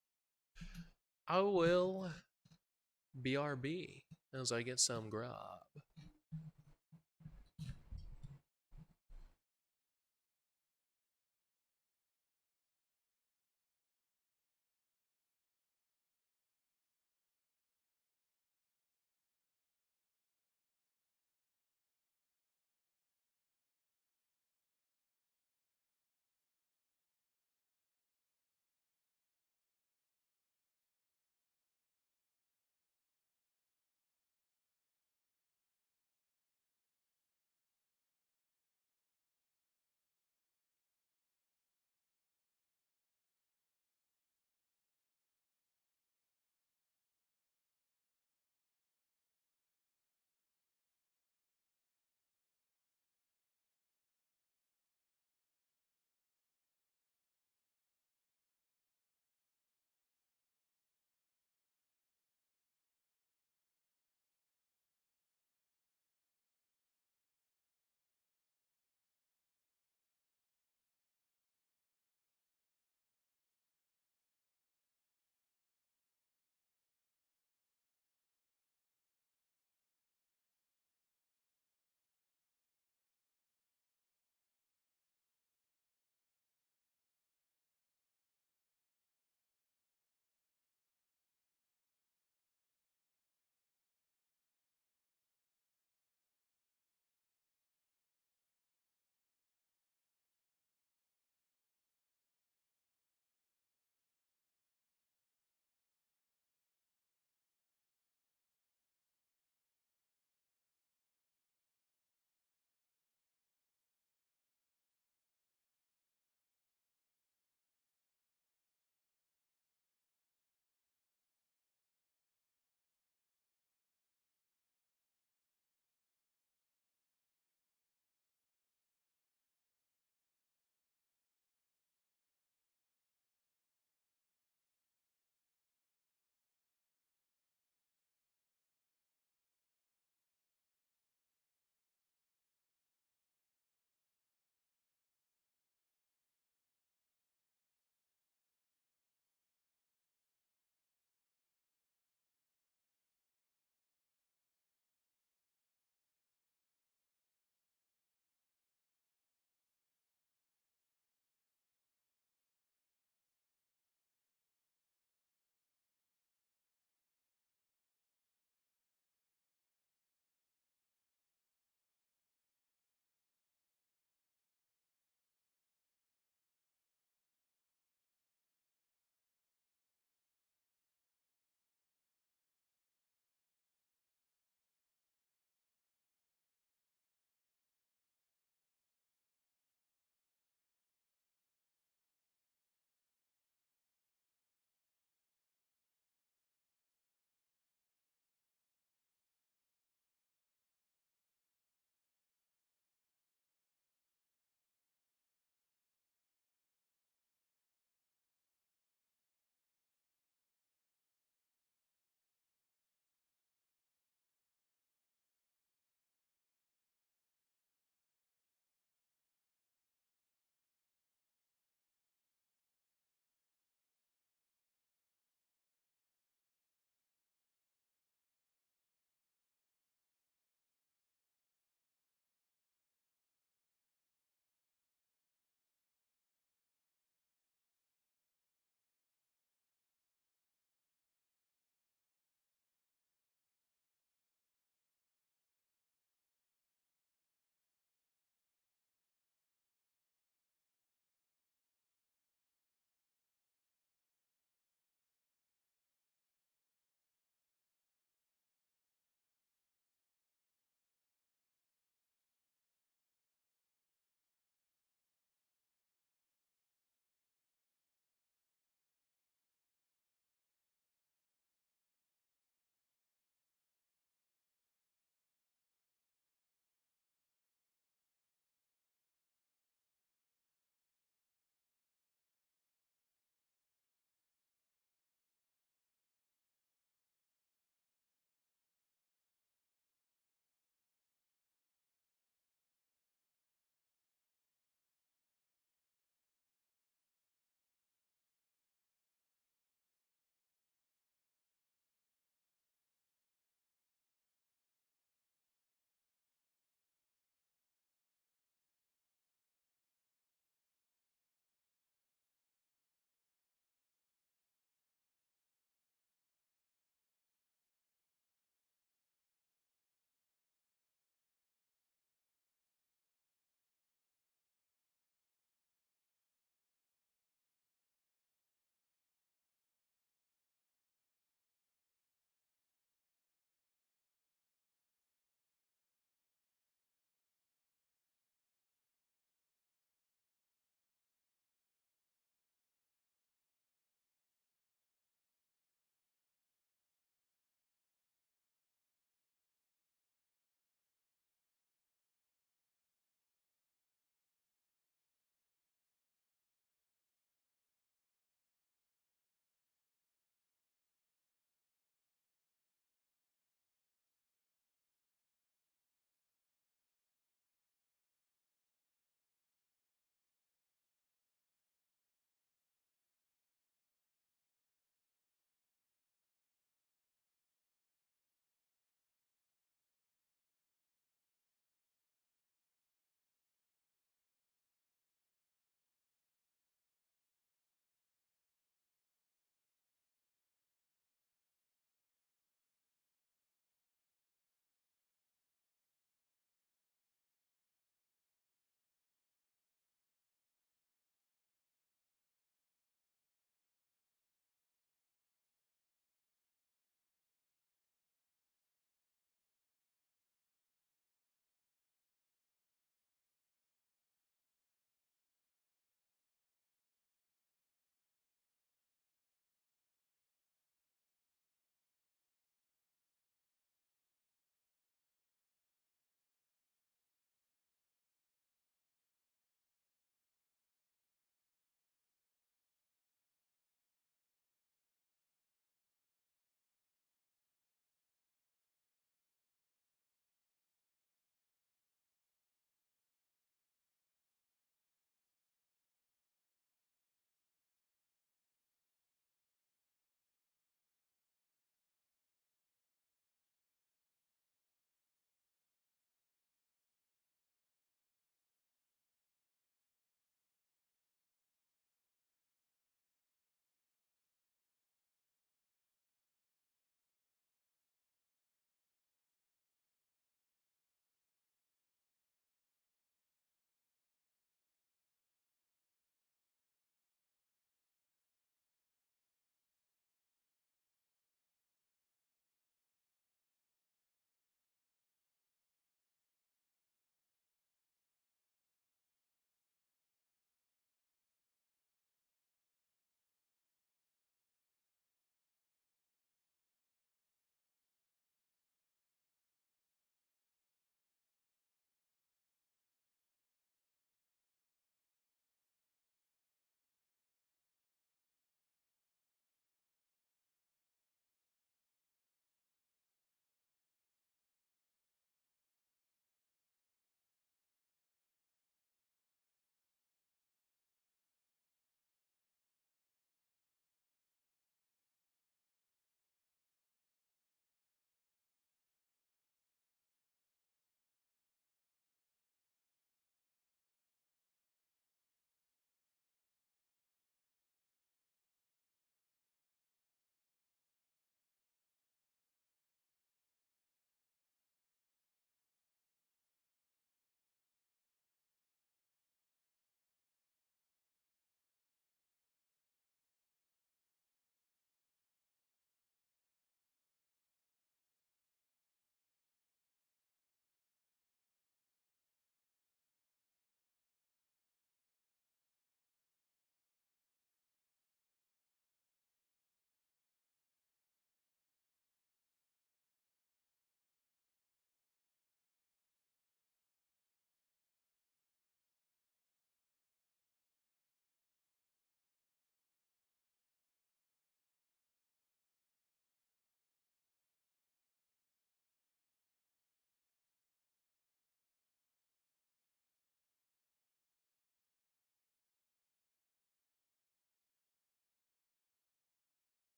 I will BRB as I get some grub.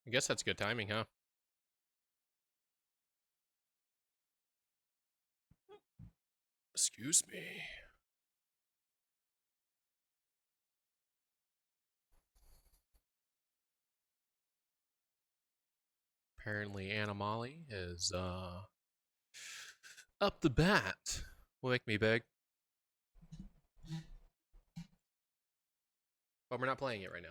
I guess that's good timing, huh? Excuse me. Apparently Animali is up the bat. Will make me beg. But we're not playing it right now.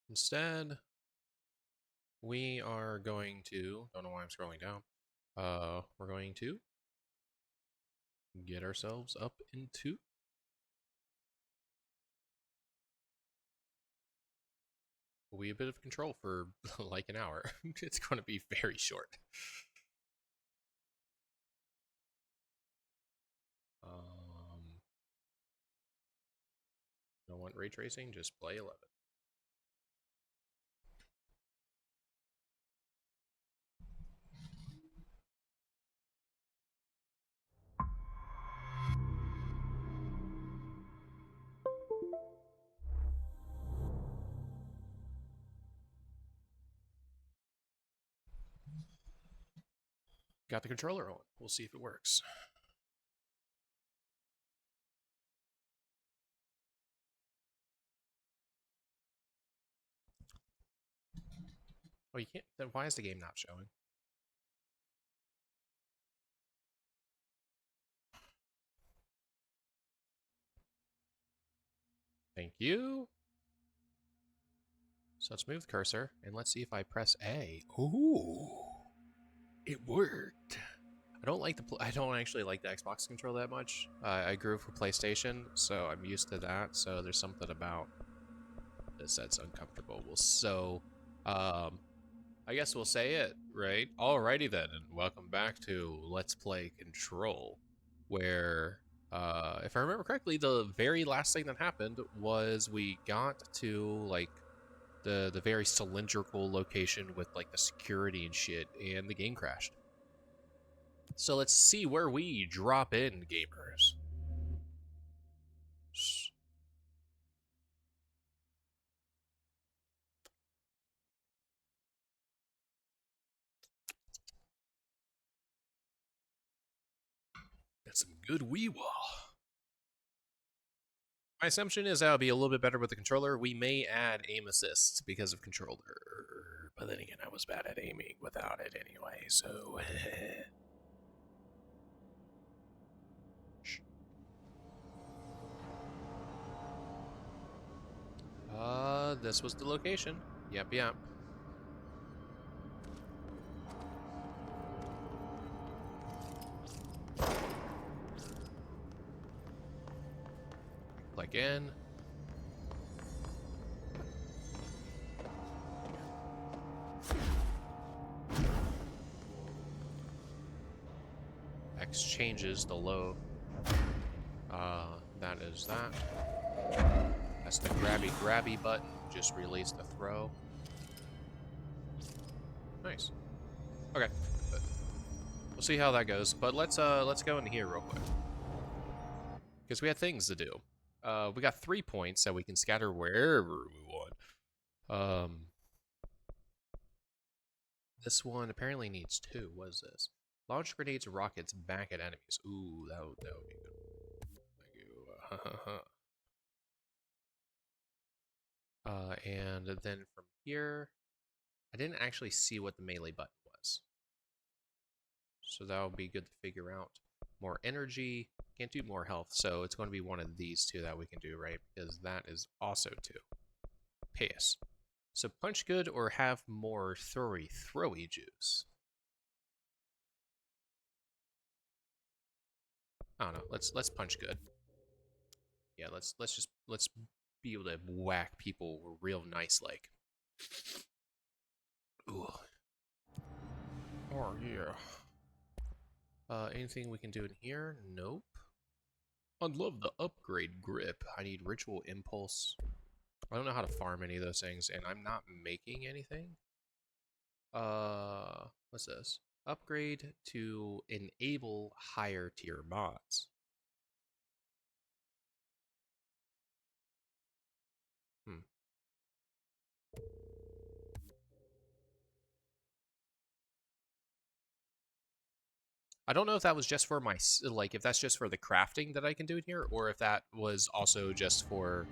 Instead, we are going to, don't know why I'm scrolling down. We're going to get ourselves up into we a bit of control for like an hour. It's going to be very short. Don't want ray tracing, just play 11. Got the controller on. We'll see if it works. Oh, you can't. Then why is the game not showing? Thank you. So let's move the cursor and let's see if I press A. Ooh, it worked. I don't actually like the Xbox controller that much. I grew up with PlayStation, so I'm used to that. So there's something about this that's uncomfortable. I guess we'll say it, right? Alrighty then, and welcome back to Let's Play Control, where, if I remember correctly, the very last thing that happened was we got to, like, the very cylindrical location with, like, the security and shit, and the game crashed. So let's see where we drop in, gamers. That's some good wee-wah. My assumption is I'll be a little bit better with the controller. We may add aim assists because of controller. But then again, I was bad at aiming without it anyway, so... This was the location. Yep. Click in. X changes the low. That is that. That's the grabby button. Just release the throw. Nice. Okay. We'll see how that goes. But let's go in here real quick. Because we have things to do. We got 3 points that we can scatter wherever we want. This one apparently needs 2. What is this? Launch grenades and rockets back at enemies. Ooh, that would be good. Thank you. And then from here, I didn't actually see what the melee button was. So that would be good to figure out. More energy, can't do more health, so it's going to be one of these 2 that we can do, right? Because that is also 2. Pace. So punch good or have more throwy juice. I don't know. Let's punch good. Yeah, let's be able to whack people real nice like. Ooh. Oh yeah. Anything we can do in here? Nope. I'd love the upgrade grip. I need ritual impulse. I don't know how to farm any of those things, and I'm not making anything. What's this? Upgrade to enable higher tier mods. Hmm. I don't know if that was just for my, like, if that's just for the crafting that I can do in here, or if that was also just for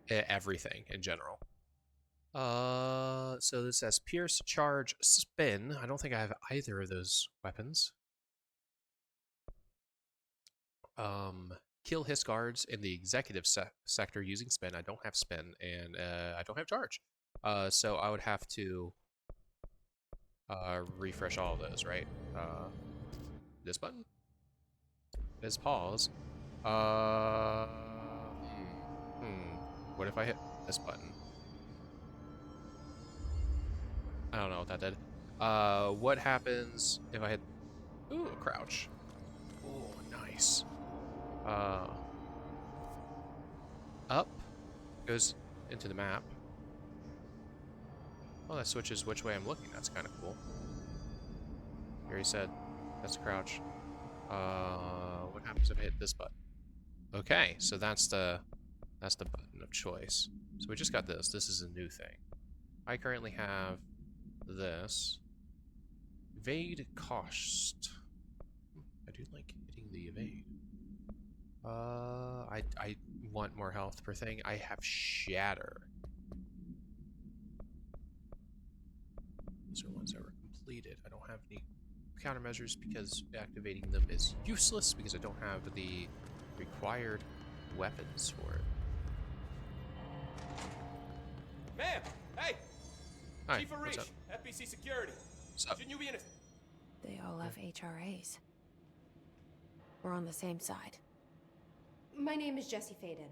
everything in general. So this says Pierce, Charge, Spin. I don't think I have either of those weapons. Kill Hiss guards in the executive sector using Spin. I don't have Spin, and I don't have Charge. So I would have to refresh all of those, right? This button? This pause. What if I hit this button? I don't know what that did. What happens if I hit... Ooh, crouch. Oh, nice. Up goes into the map. Oh, that switches which way I'm looking. That's kind of cool. Here he said, that's crouch. What happens if I hit this button? Okay, so that's the button of choice. So we just got this. This is a new thing. I currently have this. Evade cost. I do like hitting the evade. I want more health per thing. I have shatter. These are ones that were completed. I don't have any countermeasures because activating them is useless because I don't have the required weapons for it. Ma'am! Hey! Hi, Chief Arish, FBC Security. Shouldn't you be in a... They all have HRAs. We're on the same side. My name is Jesse Faden.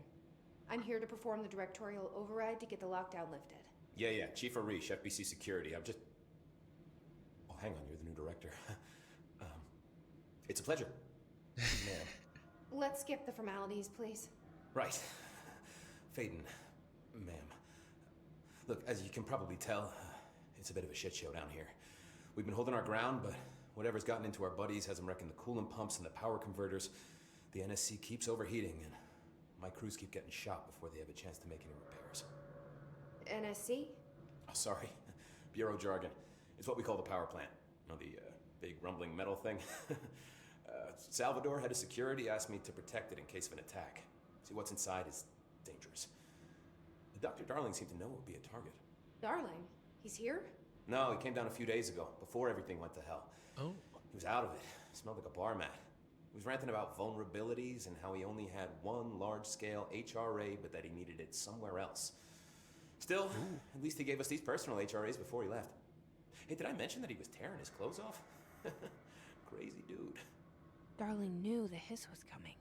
I'm here to perform the directorial override to get the lockdown lifted. Yeah, Chief Arish, FBC Security. I'm just... Oh, hang on, you're the new director. It's a pleasure. Ma'am. Let's skip the formalities, please. Right. Faden, ma'am. Look, as you can probably tell, it's a bit of a shit show down here. We've been holding our ground, but whatever's gotten into our buddies has them wrecking the coolant pumps and the power converters. The NSC keeps overheating, and my crews keep getting shot before they have a chance to make any repairs. NSC? Oh, sorry. Bureau jargon. It's what we call the power plant. You know, the big rumbling metal thing? Salvador, head of security, asked me to protect it in case of an attack. See, what's inside is dangerous. Dr. Darling seemed to know it would be a target. Darling? He's here? No, he came down a few days ago, before everything went to hell. Oh. He was out of it. Smelled like a bar mat. He was ranting about vulnerabilities and how he only had one large-scale HRA, but that he needed it somewhere else. Still, at least he gave us these personal HRAs before he left. Hey, did I mention that he was tearing his clothes off? Crazy dude. Darling knew the hiss was coming.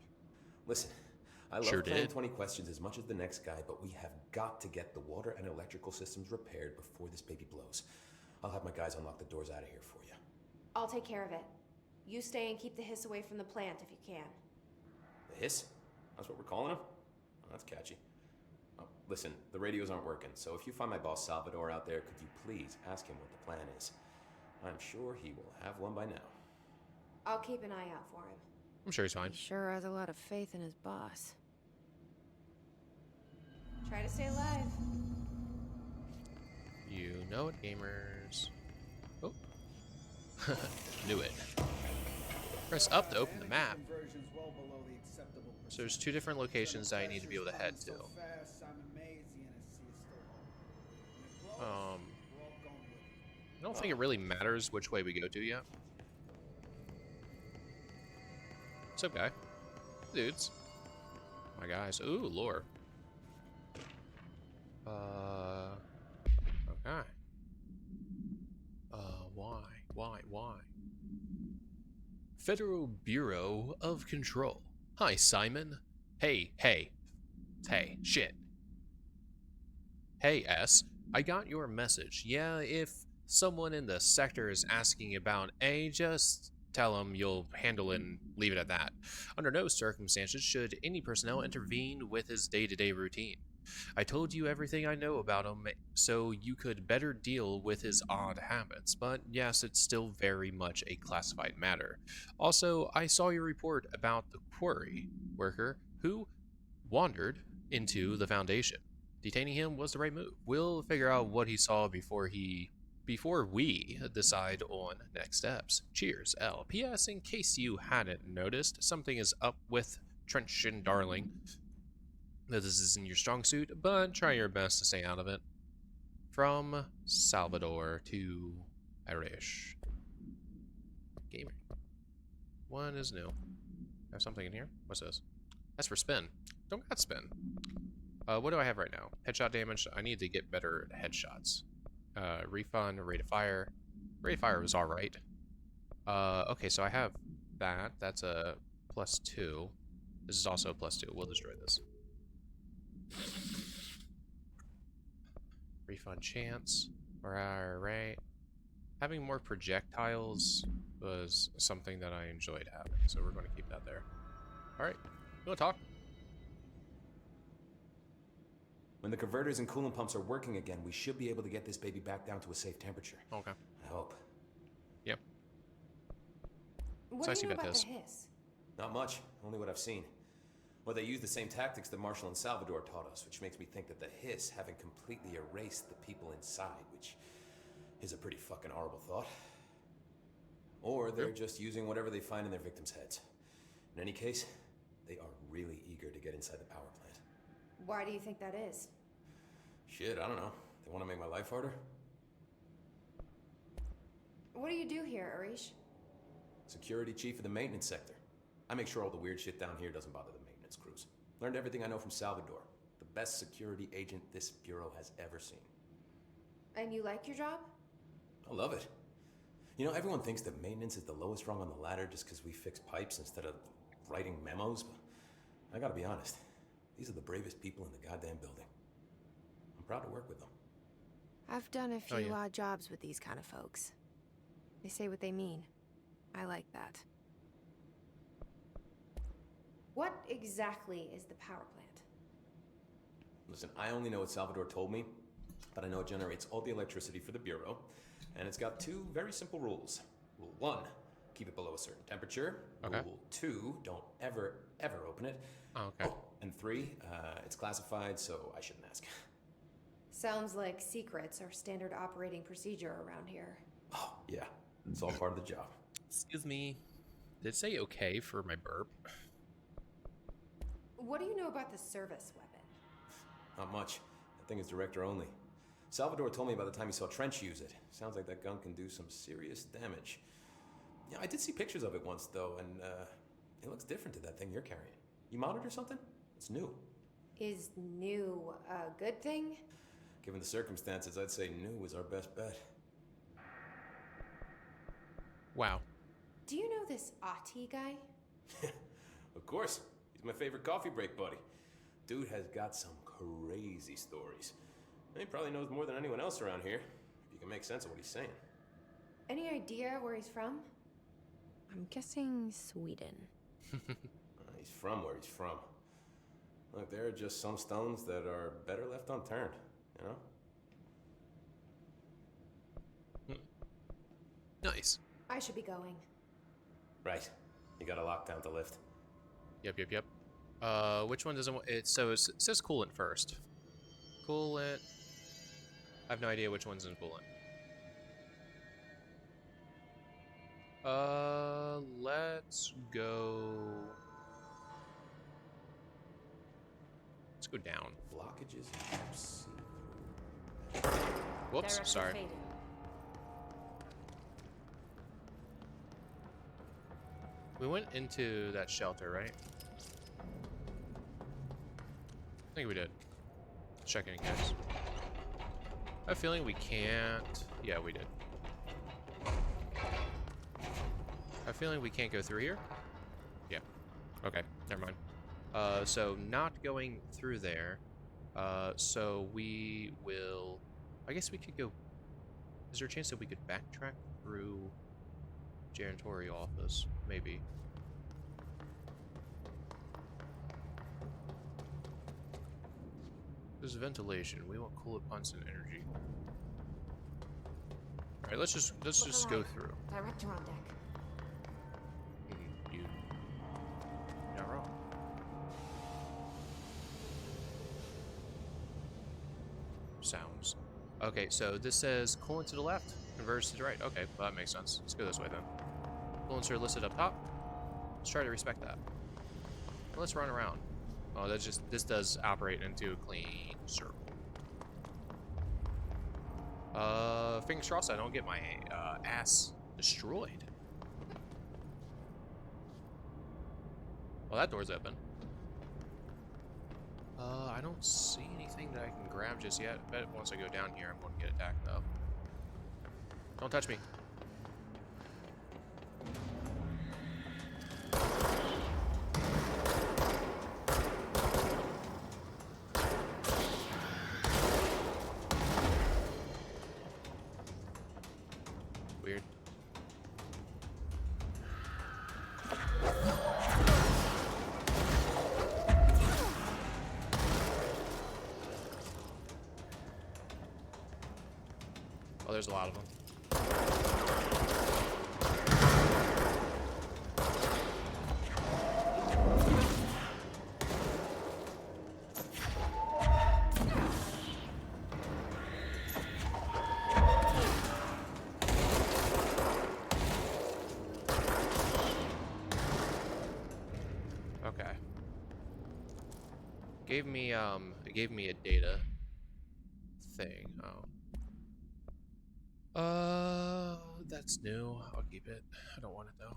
Listen, I love playing 20 questions as much as the next guy, but we have got to get the water and electrical systems repaired before this baby blows. I'll have my guys unlock the doors out of here for you. I'll take care of it. You stay and keep the hiss away from the plant if you can. The hiss? That's what we're calling him? Oh, that's catchy. Oh, listen, the radios aren't working, so if you find my boss Salvador out there, could you please ask him what the plan is? I'm sure he will have one by now. I'll keep an eye out for him. I'm sure he's fine. He sure has a lot of faith in his boss. Try to stay alive. You know it, gamers. Oh. Knew it. Press up to open the map. So there's two different locations I need to be able to head to. I don't think it really matters which way we go to yet. What's up, guy? Dudes. My guys. Ooh, lore. Okay. Why? Federal Bureau of Control. Hi, Simon. Hey, shit. Hey, S. I got your message. Yeah, if someone in the sector is asking about A, just tell them you'll handle it and leave it at that. Under no circumstances should any personnel intervene with his day-to-day routine. I told you everything I know about him so you could better deal with his odd habits, but yes, it's still very much a classified matter. Also, I saw your report about the quarry worker who wandered into the Foundation. Detaining him was the right move. We'll figure out what he saw before we decide on next steps. Cheers, L. P.S. In case you hadn't noticed, something is up with Trench and Darling. This isn't your strong suit, but try your best to stay out of it. From Salvador to Arish. Gamer. One is new. Have something in here? What's this? That's for spin. Don't got spin. What do I have right now? Headshot damage. I need to get better headshots. Refund, rate of fire. Rate of fire was alright. Okay, so I have that. That's a +2. This is also a +2. We'll destroy this. Refund chance. Alright. Having more projectiles was something that I enjoyed having, so we're going to keep that there. Alright, you want to talk? When the converters and coolant pumps are working again, we should be able to get this baby back down to a safe temperature. Okay. I hope. Yep. What So I do see you know about about this. the hiss? Not much, only what I've seen. Well, they use the same tactics that Marshall and Salvador taught us, which makes me think that the hiss haven't completely erased the people inside, which is a pretty fucking horrible thought. Or they're just using whatever they find in their victims' heads. In any case, they are really eager to get inside the power plant. Why do you think that is? Shit, I don't know. They want to make my life harder? What do you do here, Arish? Security chief of the maintenance sector. I make sure all the weird shit down here doesn't bother the maintenance crews. Learned everything I know from Salvador. The best security agent this bureau has ever seen. And you like your job? I love it. You know, everyone thinks that maintenance is the lowest rung on the ladder just because we fix pipes instead of writing memos, but I gotta be honest. These are the bravest people in the goddamn building. I'm proud to work with them. I've done a few yeah. odd jobs with these kind of folks. They say what they mean. I like that. What exactly is the power plant? Listen, I only know what Salvador told me, but I know it generates all the electricity for the bureau, and it's got two very simple rules. Rule 1, keep it below a certain temperature. Okay. Rule 2, don't ever, ever open it. Oh, okay. Oh, and 3, it's classified, so I shouldn't ask. Sounds like secrets are standard operating procedure around here. Oh, yeah, it's all part of the job. Excuse me. Did it say okay for my burp? What do you know about the service weapon? Not much. That thing is director only. Salvador told me by the time he saw Trench use it. Sounds like that gun can do some serious damage. Yeah, I did see pictures of it once, though, and it looks different to that thing you're carrying. You modded or something? It's new. Is new a good thing? Given the circumstances, I'd say new is our best bet. Wow. Do you know this Ati guy? Of course. He's my favorite coffee break buddy. Dude has got some crazy stories. He probably knows more than anyone else around here, if you can make sense of what he's saying. Any idea where he's from? I'm guessing Sweden. He's from where he's from. Look, there are just some stones that are better left unturned, you know? Nice. I should be going. Right. You got a lockdown to lift. Yep. Which one doesn't want it? So it says coolant first. Coolant. I have no idea which one's in coolant. Let's go. Let's go down. Blockages you see through. Whoops, sorry. We went into that shelter, right? I think we did. Checking, guys. I have a feeling we can't. Yeah, we did. I have a feeling we can't go through here. Yeah. Okay, never mind. So not going through there. So we will. I guess we could go. Is there a chance that we could backtrack through janitorial office? Maybe. There's ventilation. We want coolant pumps and energy. All right, let's just go through. Director on deck. You're not wrong. Sounds. Okay, so this says coolant to the left, converge to the right. Okay, well, that makes sense. Let's go this way then. Coolants are listed up top. Let's try to respect that. Let's run around. Oh, this does operate into a clean circle. Fingers crossed I don't get my ass destroyed. Well, that door's open. I don't see anything that I can grab just yet. I bet once I go down here, I'm going to get attacked though. Don't touch me. Weird. Oh, there's a lot of them. Okay. It gave me a data thing. That's new. I'll keep it. I don't want it though.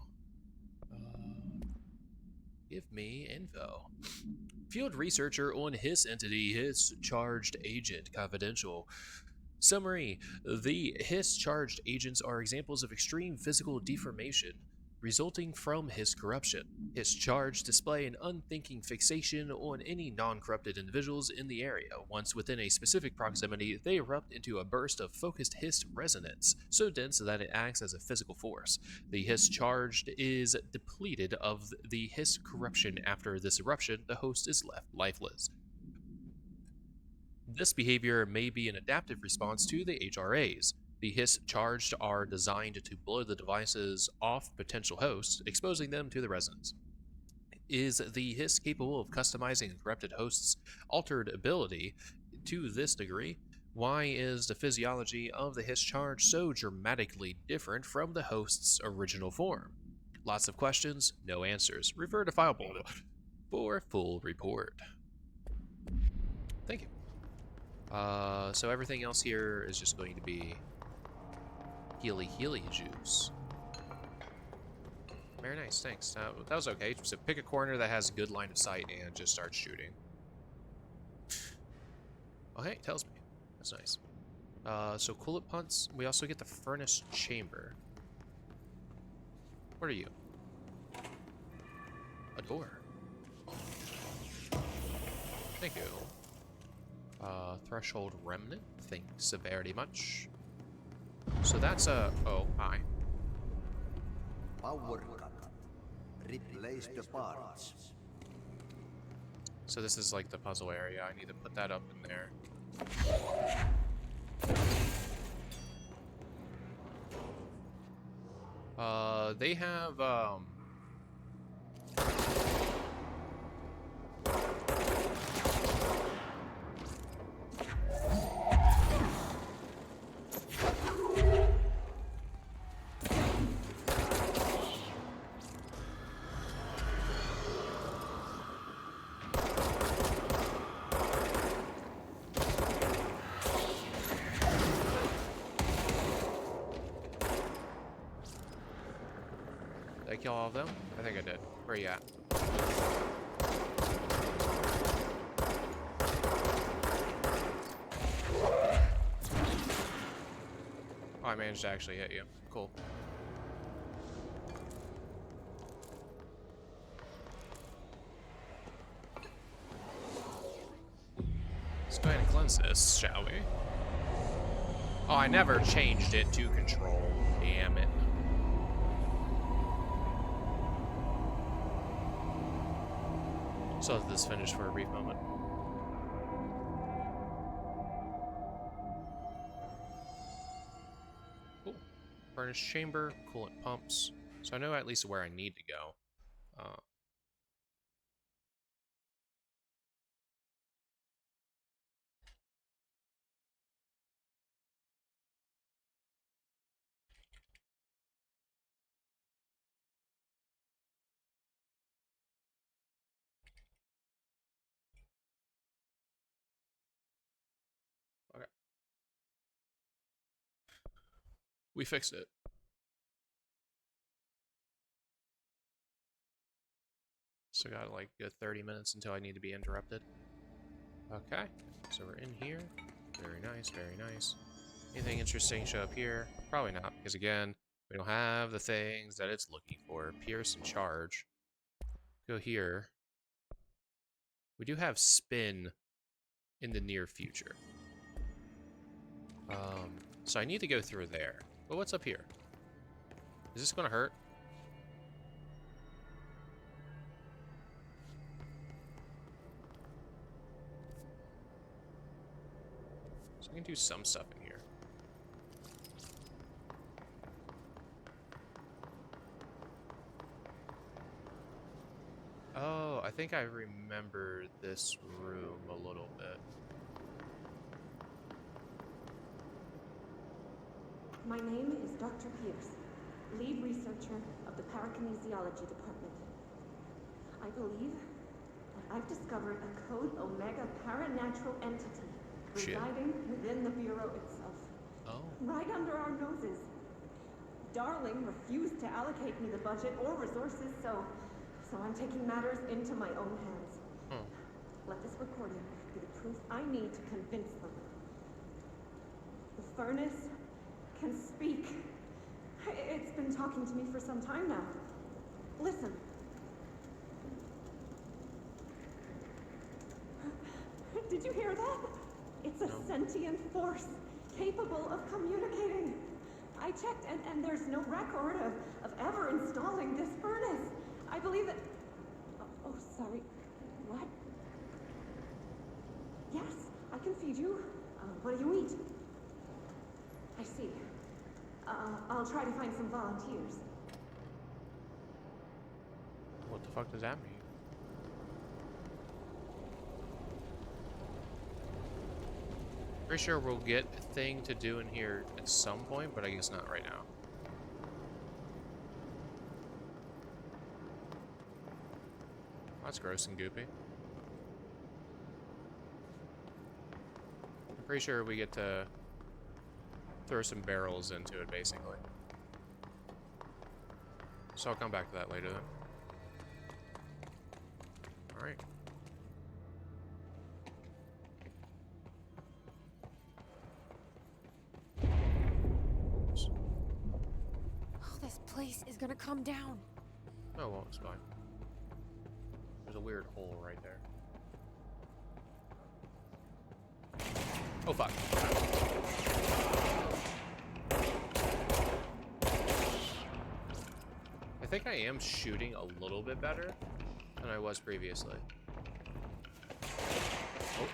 Give me info. Field researcher on his entity, his charged agent, confidential. Summary: the Hiss charged agents are examples of extreme physical deformation resulting from Hiss corruption. Hiss charge display an unthinking fixation on any non-corrupted individuals in the area. Once within a specific proximity, they erupt into a burst of focused Hiss resonance, so dense that it acts as a physical force. The Hiss charged is depleted of the Hiss corruption. After this eruption, the host is left lifeless. This behavior may be an adaptive response to the HRAs. The Hiss charged are designed to blow the devices off potential hosts, exposing them to the resonance. Is the Hiss capable of customizing a corrupted host's altered ability to this degree? Why is the physiology of the Hiss charge so dramatically different from the host's original form? Lots of questions, no answers. Refer to file bulletin for full report. Thank you. So everything else here is just going to be healy juice. Very nice, thanks. That was okay. So pick a corner that has a good line of sight and just start shooting. Oh hey, it tells me. That's nice. So coolant pumps. We also get the furnace chamber. What are you? A door. Thank you. Threshold remnant. Thanks very much. So that's a... Oh, hi. Power cut. Replace the parts. So this is like the puzzle area. I need to put that up in there. They have, did I kill all of them? I think I did. Where are you at? Oh, I managed to actually hit you. Cool. Let's go ahead and cleanse this, shall we? Oh, I never changed it to control. Damn it. So let this finish for a brief moment. furnace chamber, coolant pumps. So I know at least where I need to go. Okay. We fixed it. So got like a good 30 minutes until I need to be interrupted. Okay, so we're in here. Very nice, very nice. Anything interesting show up here? Probably not, because again, we don't have the things that it's looking for. Pierce and charge. Go here. We do have spin in the near future. So I need to go through there. But what's up here? Is this gonna hurt? So I can do some stuff in here. Oh, I think I remember this room a little bit. My name is Dr. Pierce, lead researcher of the Parakinesiology Department. I believe that I've discovered a Code Omega paranatural entity residing within the Bureau itself. Oh. Right under our noses. Darling refused to allocate me the budget or resources, so I'm taking matters into my own hands. Let this recording be the proof I need to convince them. The furnace can speak. It's been talking to me for some time now. Listen. Did you hear that? It's a sentient force capable of communicating. I checked and there's no record of ever installing this furnace. I believe that... Oh, sorry. What? Yes, I can feed you. What do you eat? I see. I'll try to find some volunteers. What the fuck does that mean? Pretty sure we'll get a thing to do in here at some point, but I guess not right now. That's gross and goopy. I'm pretty sure we get to throw some barrels into it, basically. So I'll come back to that later, then. Alright. Oh, this place is gonna come down. Oh, well, it's fine. There's a weird hole right there. Oh, fuck. I think I am shooting a little bit better than I was previously. Oh.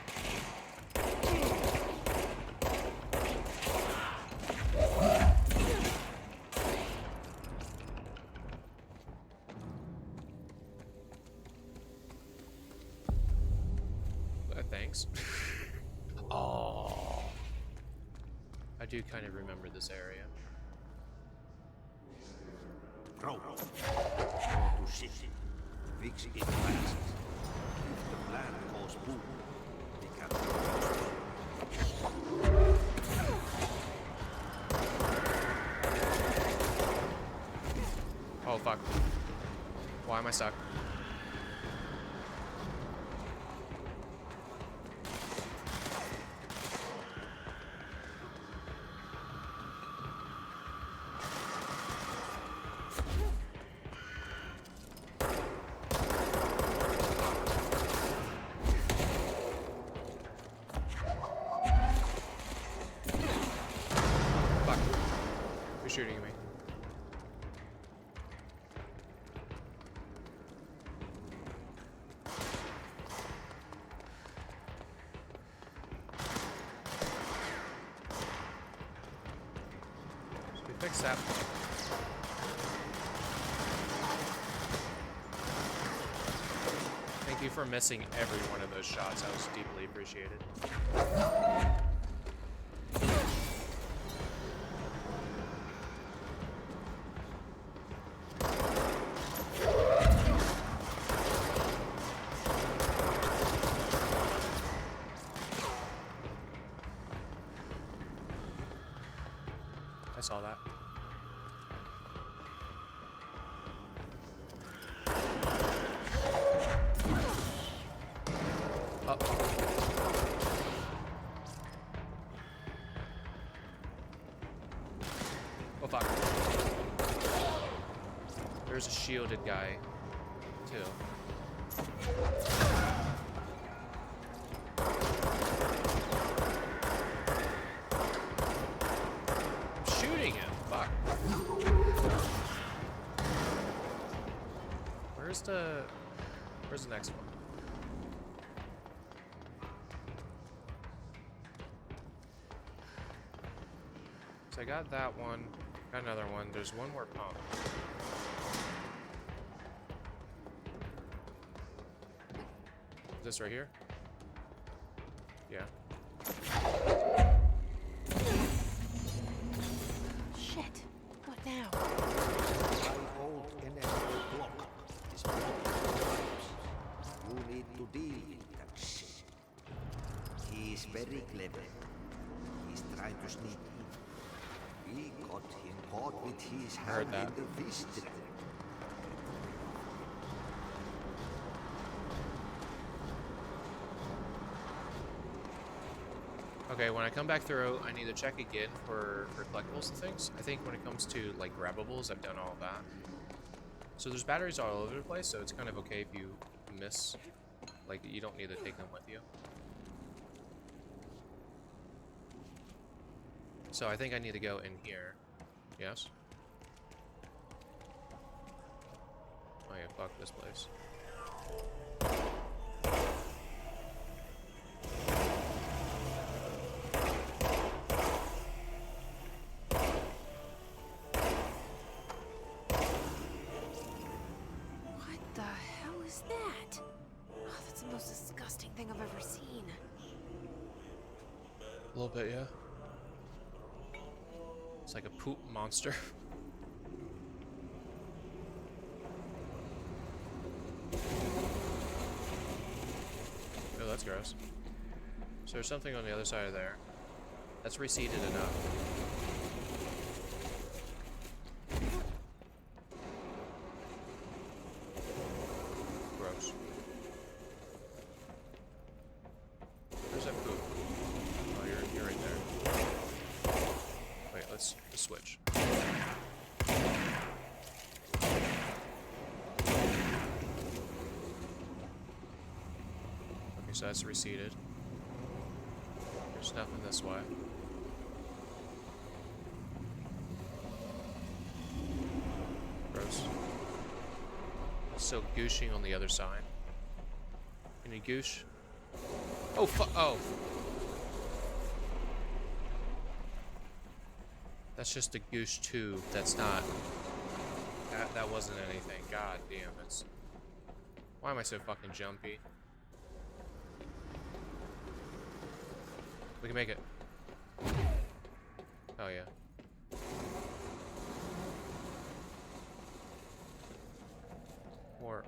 Thanks. Oh. I do kind of remember this area. Go to city. Fix it fast. If the plan goes boom, we can... Oh, fuck. Why am I stuck? Shooting at me. Should we fix ASAP. Thank you for missing every one of those shots. That was deeply appreciated. I saw that. Oh fuck. There's a shielded guy, too. I'm shooting him. Fuck. Where's the next one? So I got that one. Got another one. There's one more pump. Is this right here? Yeah. Shit. What now? My old enemy block is blocking the pipes. You need to deal with that shit. He's very clever. He's trying to sneak in. We got him caught with his hand that. in the fist. Okay, when I come back through, I need to check again for collectibles and things. I think when it comes to, like, grabbables, I've done all of that. So there's batteries all over the place, so it's kind of okay if you miss. Like, you don't need to take them with you. So I think I need to go in here. Yes? Oh yeah, fuck this place. What the hell is that? Oh, that's the most disgusting thing I've ever seen. A little bit, yeah. It's like a poop monster. Oh, that's gross. So there's something on the other side of there. That's reseated enough. Gross. Where's that poop? Oh, you're right there. Wait, let's switch. Okay, so that's reseated. There's nothing this way. Gross. Still gooshing on the other side. Any goosh? Oh, oh! That's just a goose tube. That's not... That wasn't anything. God damn, it's... Why am I so fucking jumpy? We can make it. Oh, yeah. More.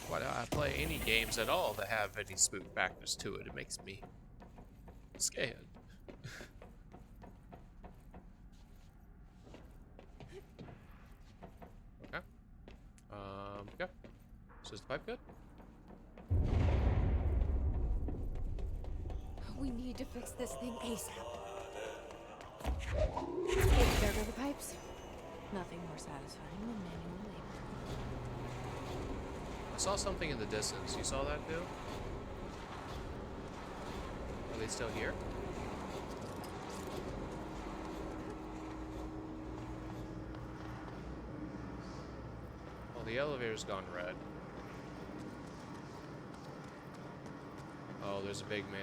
Why do I play any games at all that have any spook factors to it? It makes me scared. Okay. Okay. So is the pipe good? We need to fix this thing ASAP. There go the pipes. Nothing more satisfying than manual labor. Saw something in the distance. You saw that too? Are they still here? Well, the elevator's gone red. Oh, there's a big man.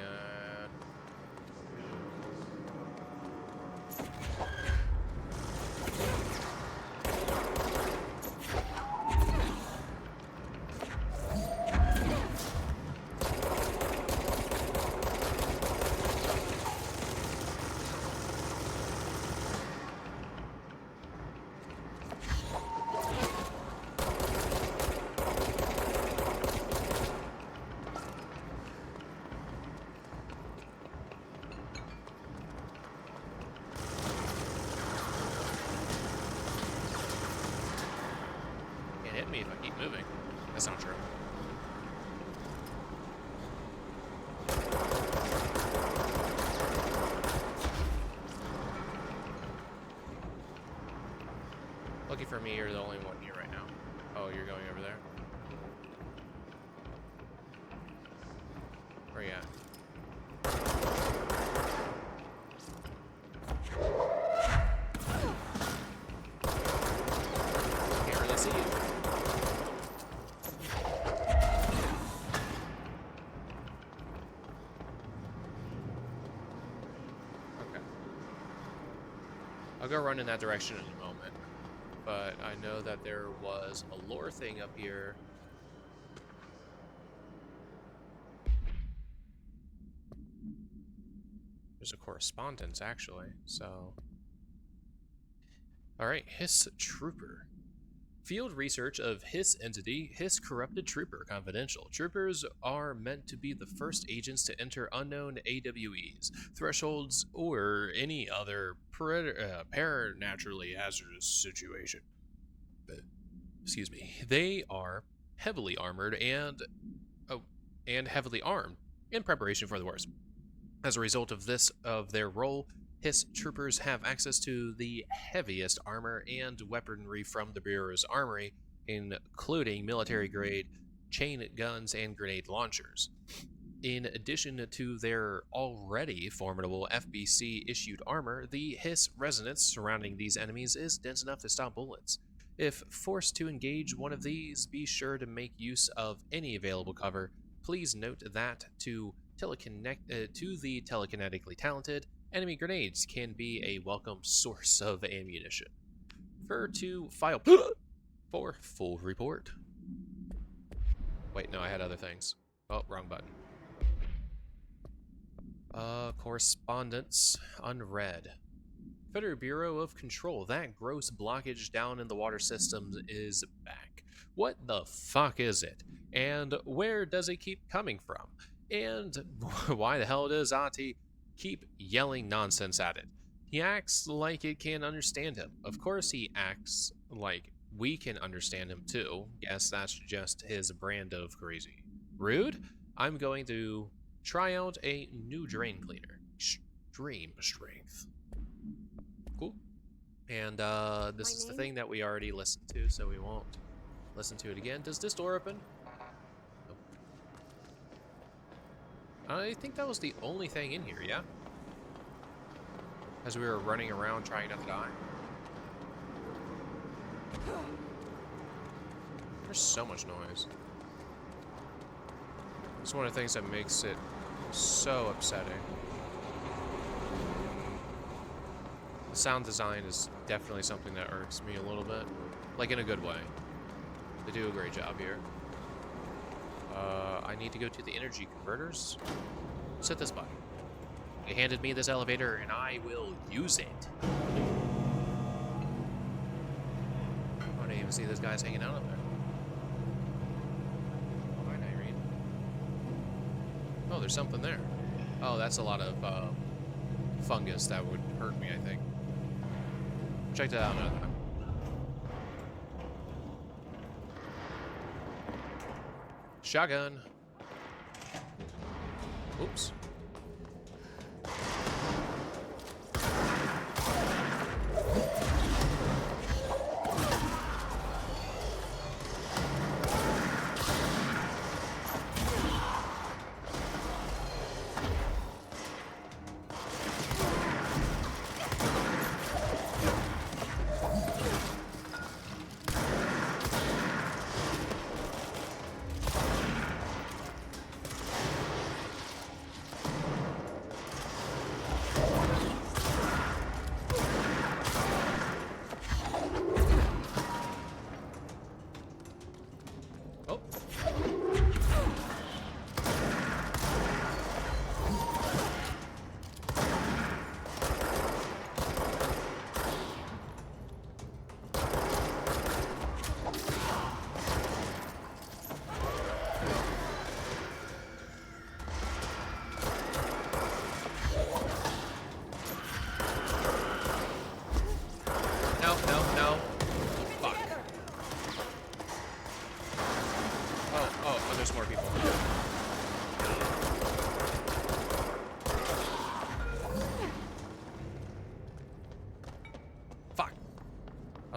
Hit me if I keep moving. That's not true. Lucky for me, you're the only one here right now. Oh, you're going over there? Where you at? Can't really see you. I'll go run in that direction in a moment, but I know that there was a lore thing up here. There's a correspondence, actually, so... Alright, Hiss Trooper. Field research of Hiss entity, Hiss Corrupted Trooper, confidential. Troopers are meant to be the first agents to enter unknown AWEs, thresholds, or any other paranaturally hazardous situation. Excuse me. They are heavily armored and heavily armed in preparation for the worst. As a result of their role, Hiss troopers have access to the heaviest armor and weaponry from the Bureau's armory, including military-grade chain guns and grenade launchers. In addition to their already formidable FBC-issued armor, the Hiss resonance surrounding these enemies is dense enough to stop bullets. If forced to engage one of these, be sure to make use of any available cover. Please note that to the telekinetically talented, enemy grenades can be a welcome source of ammunition. Refer to file for full report. Wait, no, I had other things. Oh, wrong button. Correspondence unread. Federal Bureau of Control, that gross blockage down in the water systems is back. What the fuck is it? And where does it keep coming from? And why the hell does Ati keep yelling nonsense at it? He acts like it can understand him. Of course he acts like we can understand him too. Guess that's just his brand of crazy. Rude? I'm going to try out a new drain cleaner. Extreme strength. Cool. And this is the thing that we already listened to, so we won't listen to it again. Does this door open? Nope. I think that was the only thing in here, yeah? As we were running around trying not to die. There's so much noise. It's one of the things that makes it so upsetting. The sound design is definitely something that irks me a little bit. Like, in a good way. They do a great job here. I need to go to the energy converters. Set this button. They handed me this elevator, and I will use it. I didn't even see those guys hanging out up there. Oh, hi, Irene. Oh, there's something there. Oh, that's a lot of fungus that would hurt me, I think. Check that out another time. Shotgun. Oops.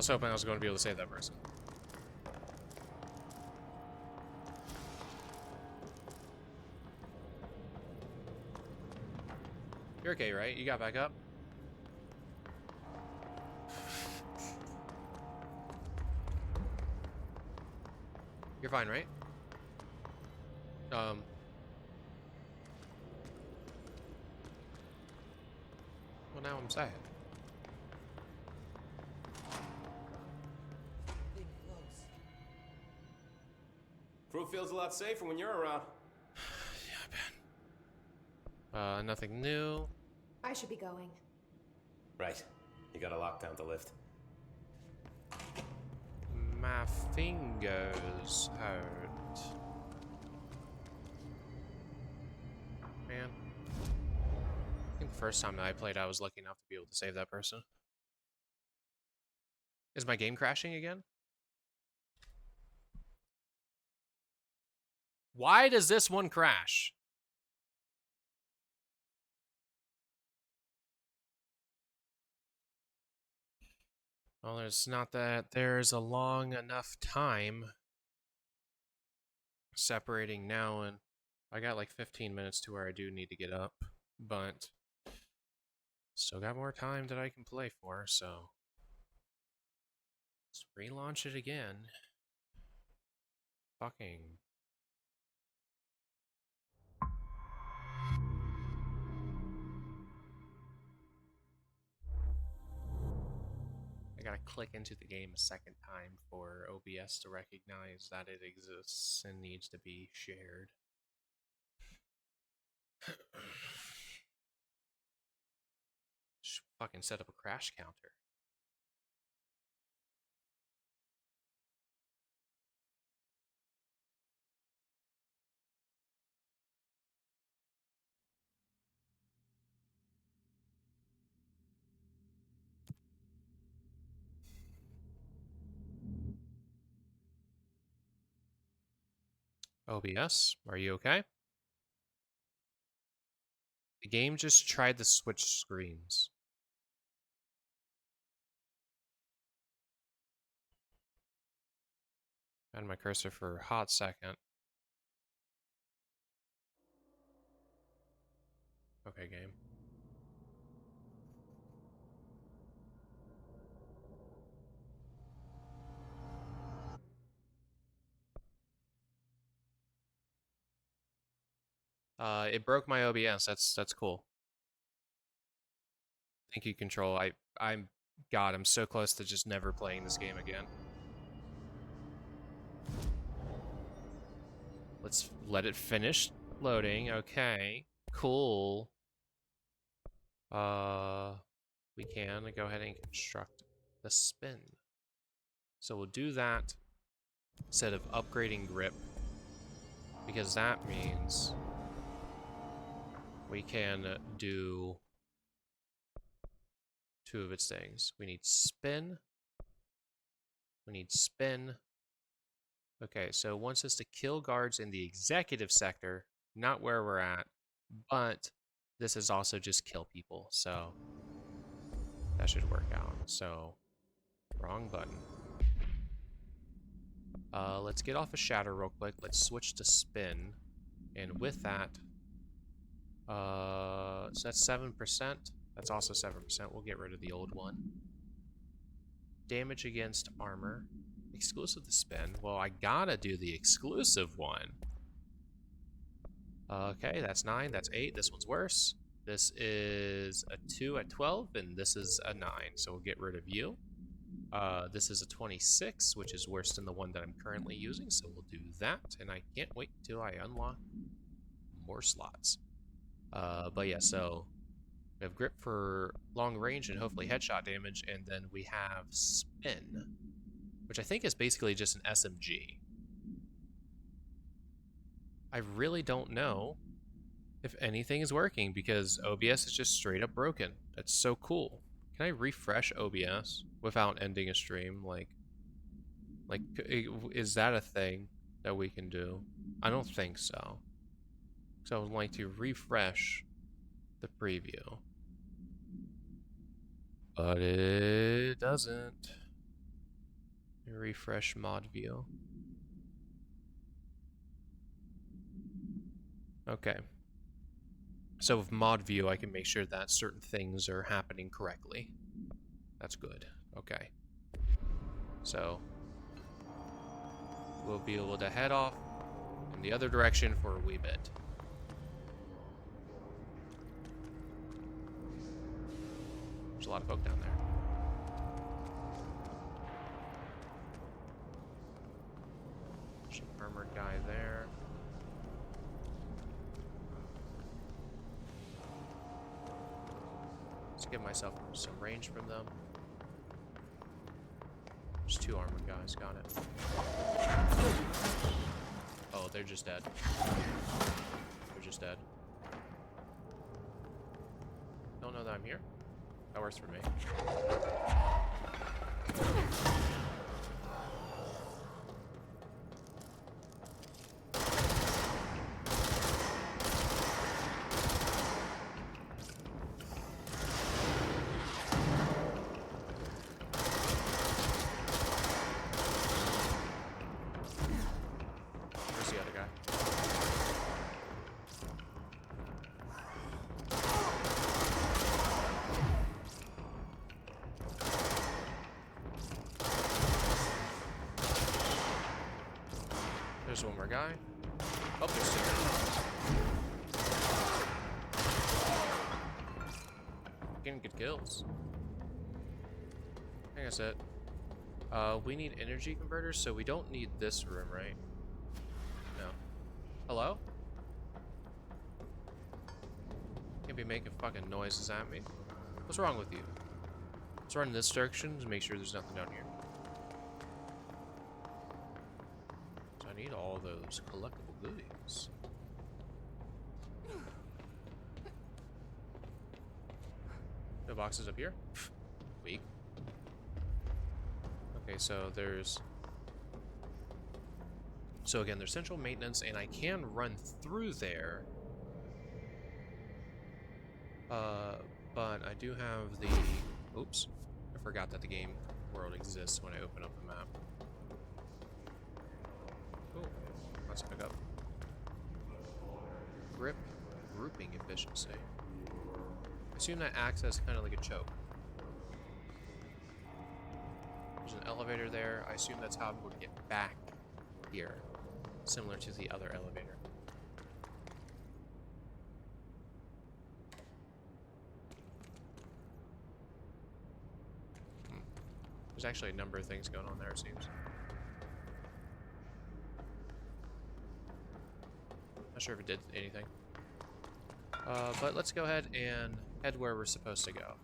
was hoping I was going to be able to save that person. You're okay, right? You got back up? You're fine, right? Well, now I'm sad. Crew feels a lot safer when you're around. Yeah, man. Nothing new. I should be going. Right. You got a lockdown to lift. My fingers hurt. Man. I think the first time that I played, I was lucky enough to be able to save that person. Is my game crashing again? Why does this one crash? Well, it's not that there's a long enough time separating now and I got like 15 minutes to where I do need to get up, but still got more time that I can play for, so let's relaunch it again. Fucking. I gotta click into the game a second time for OBS to recognize that it exists and needs to be shared. Just fucking set up a crash counter. OBS, are you okay? The game just tried to switch screens. Had my cursor for a hot second. Okay, game. It broke my OBS. That's cool. Thank you, Control. God, I'm so close to just never playing this game again. Let's let it finish loading. Okay, cool. We can go ahead and construct the spin. So we'll do that instead of upgrading grip, because that means we can do two of its things. We need spin. We need spin. Okay, so it wants us to kill guards in the executive sector, not where we're at, but this is also just kill people, so that should work out. So, wrong button. Let's get off of shatter real quick. Let's switch to spin, and with that, so that's 7%. That's also 7%. We'll get rid of the old one. Damage against armor. Exclusive to spin. Well, I gotta do the exclusive one. Okay, that's 9. That's 8. This one's worse. This is a 2 at 12, and this is a 9. So we'll get rid of you. This is a 26, which is worse than the one that I'm currently using. So we'll do that, and I can't wait till I unlock more slots. But yeah, so we have grip for long range and hopefully headshot damage, and then we have spin, which I think is basically just an SMG. I really don't know if anything is working because OBS is just straight up broken. That's so cool. Can I refresh OBS without ending a stream? Like, is that a thing that we can do? I don't think so. So I would like to refresh the preview. But it doesn't. Refresh mod view. Okay. So with mod view, I can make sure that certain things are happening correctly. That's good. Okay. So we'll be able to head off in the other direction for a wee bit. There's a lot of folk down there. There's an armored guy there. Let's give myself some range from them. There's 2 armored guys, got it. Oh, they're just dead. They're just dead. Don't know that I'm here. That works for me. Where's the other guy? There's one more guy. Oh, there's 2. Getting good kills. I think that's it. We need energy converters, so we don't need this room, right? No. Hello? Can't be making fucking noises at me. What's wrong with you? Let's run in this direction to make sure there's nothing down here. So I need all those collectible goodies. No boxes up here? Weak. Okay, so there's... So again, there's central maintenance, and I can run through there. But I do have the... Oops. I forgot that the game world exists when I open up the map. Oh, let's pick up. Grip grouping efficiency. I assume that acts as kind of like a choke. There's an elevator there. I assume that's how I'm going to get back here. Similar to the other elevator. There's actually a number of things going on there, it seems. Not sure if it did anything. But let's go ahead and head where we're supposed to go.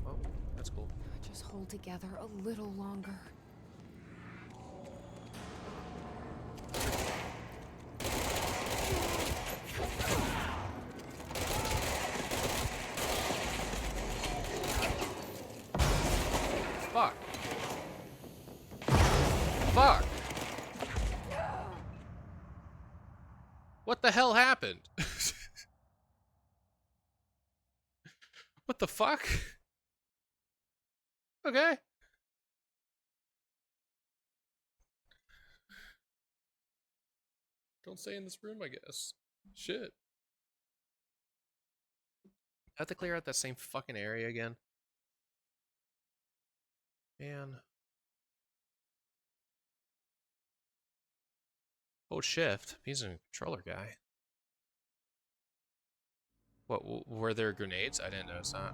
Oh, that's cool. Just hold together a little longer. Fuck. Fuck. What the hell happened? What the fuck? Okay. Don't stay in this room, I guess. Shit. I have to clear out that same fucking area again. Man. Hold shift. He's a controller guy. What, were there grenades? I didn't notice that.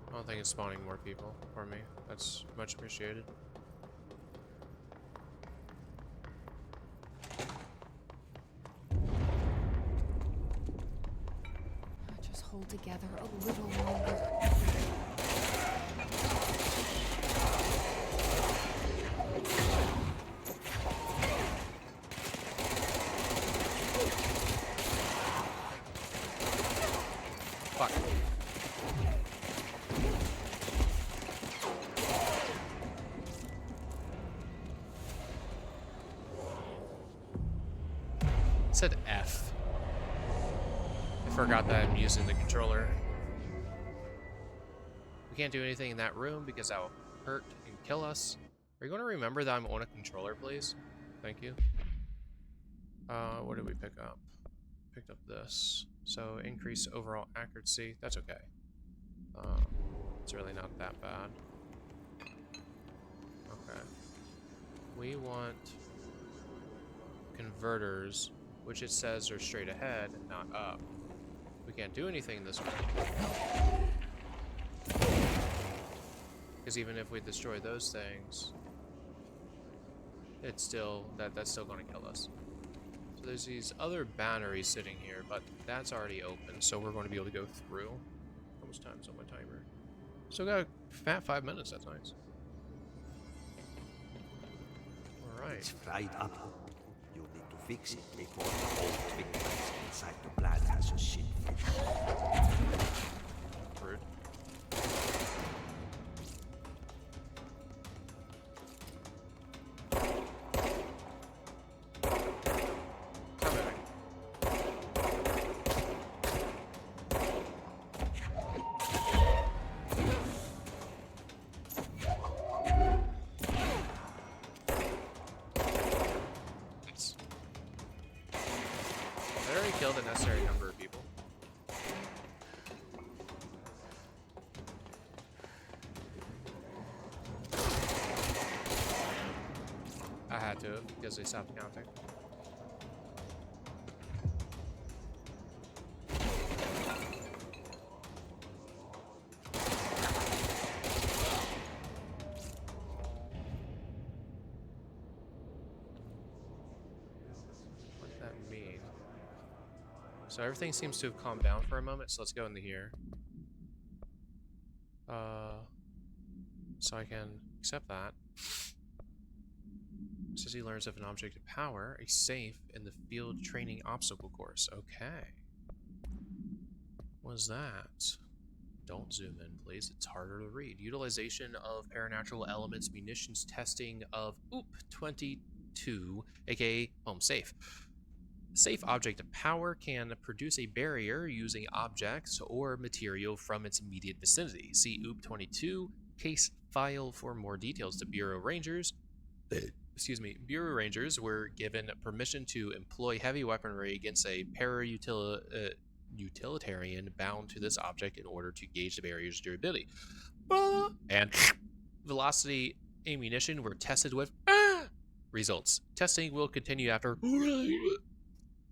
I don't think it's spawning more people for me. That's much appreciated. Just hold together a little longer. Fuck. said F. I forgot that I'm using the controller. We can't do anything in that room because that will hurt and kill us. Are you going to remember that I'm on a controller, please? Thank you. What did we pick up? Picked up this. So increase overall accuracy. That's okay. It's really not that bad. Okay. We want converters, which it says are straight ahead, not up. We can't do anything in this room. Because even if we destroy those things, it's still that's still going to kill us. So there's these other batteries sitting here, but that's already open, so we're going to be able to go through. How much time's on my timer? Still got a fat 5 minutes. That's nice. All right. It's fried up. You need to fix it before the old twin pipes inside the plant has a shit fit. Rude. Come at me. Nice. I already killed a necessary number of people. I had to because they stopped counting. What does that mean? So everything seems to have calmed down for a moment, so let's go into here. So I can accept that. Says he learns of an object of power, a safe in the field training obstacle course. Okay. What is that? Don't zoom in, please. It's harder to read. Utilization of paranatural elements, munitions testing of OOP-22, aka home safe. Safe object of power can produce a barrier using objects or material from its immediate vicinity. See OOP-22 case file for more details. The Bureau Rangers Bureau Rangers were given permission to employ heavy weaponry against a utilitarian bound to this object in order to gauge the barrier's durability. And velocity ammunition were tested with results. Testing will continue after.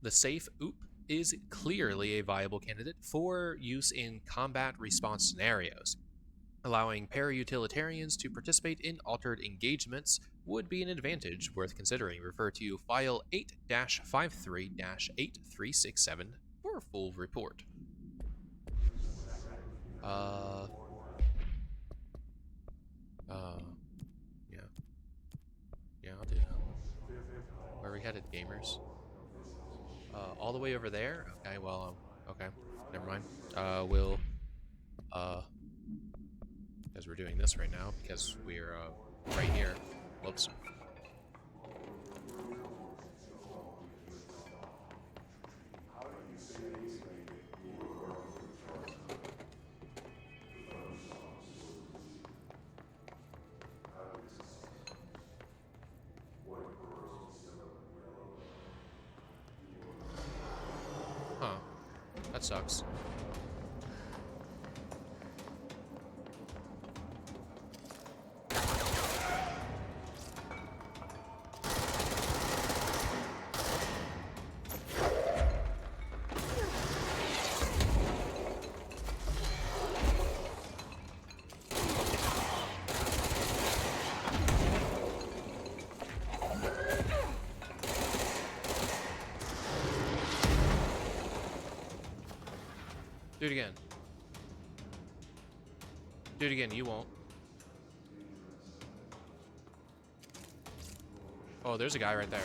The safe OOP is clearly a viable candidate for use in combat response scenarios. Allowing para-utilitarians to participate in altered engagements would be an advantage worth considering. Refer to File 8-53-8367 for a full report. Yeah, I'll do that. Where are we headed, gamers? All the way over there? Okay, well, okay, never mind. Because we're doing this right now, because we're, right here. Whoops. Huh. That sucks. Do it again. Do it again, you won't. Oh, there's a guy right there.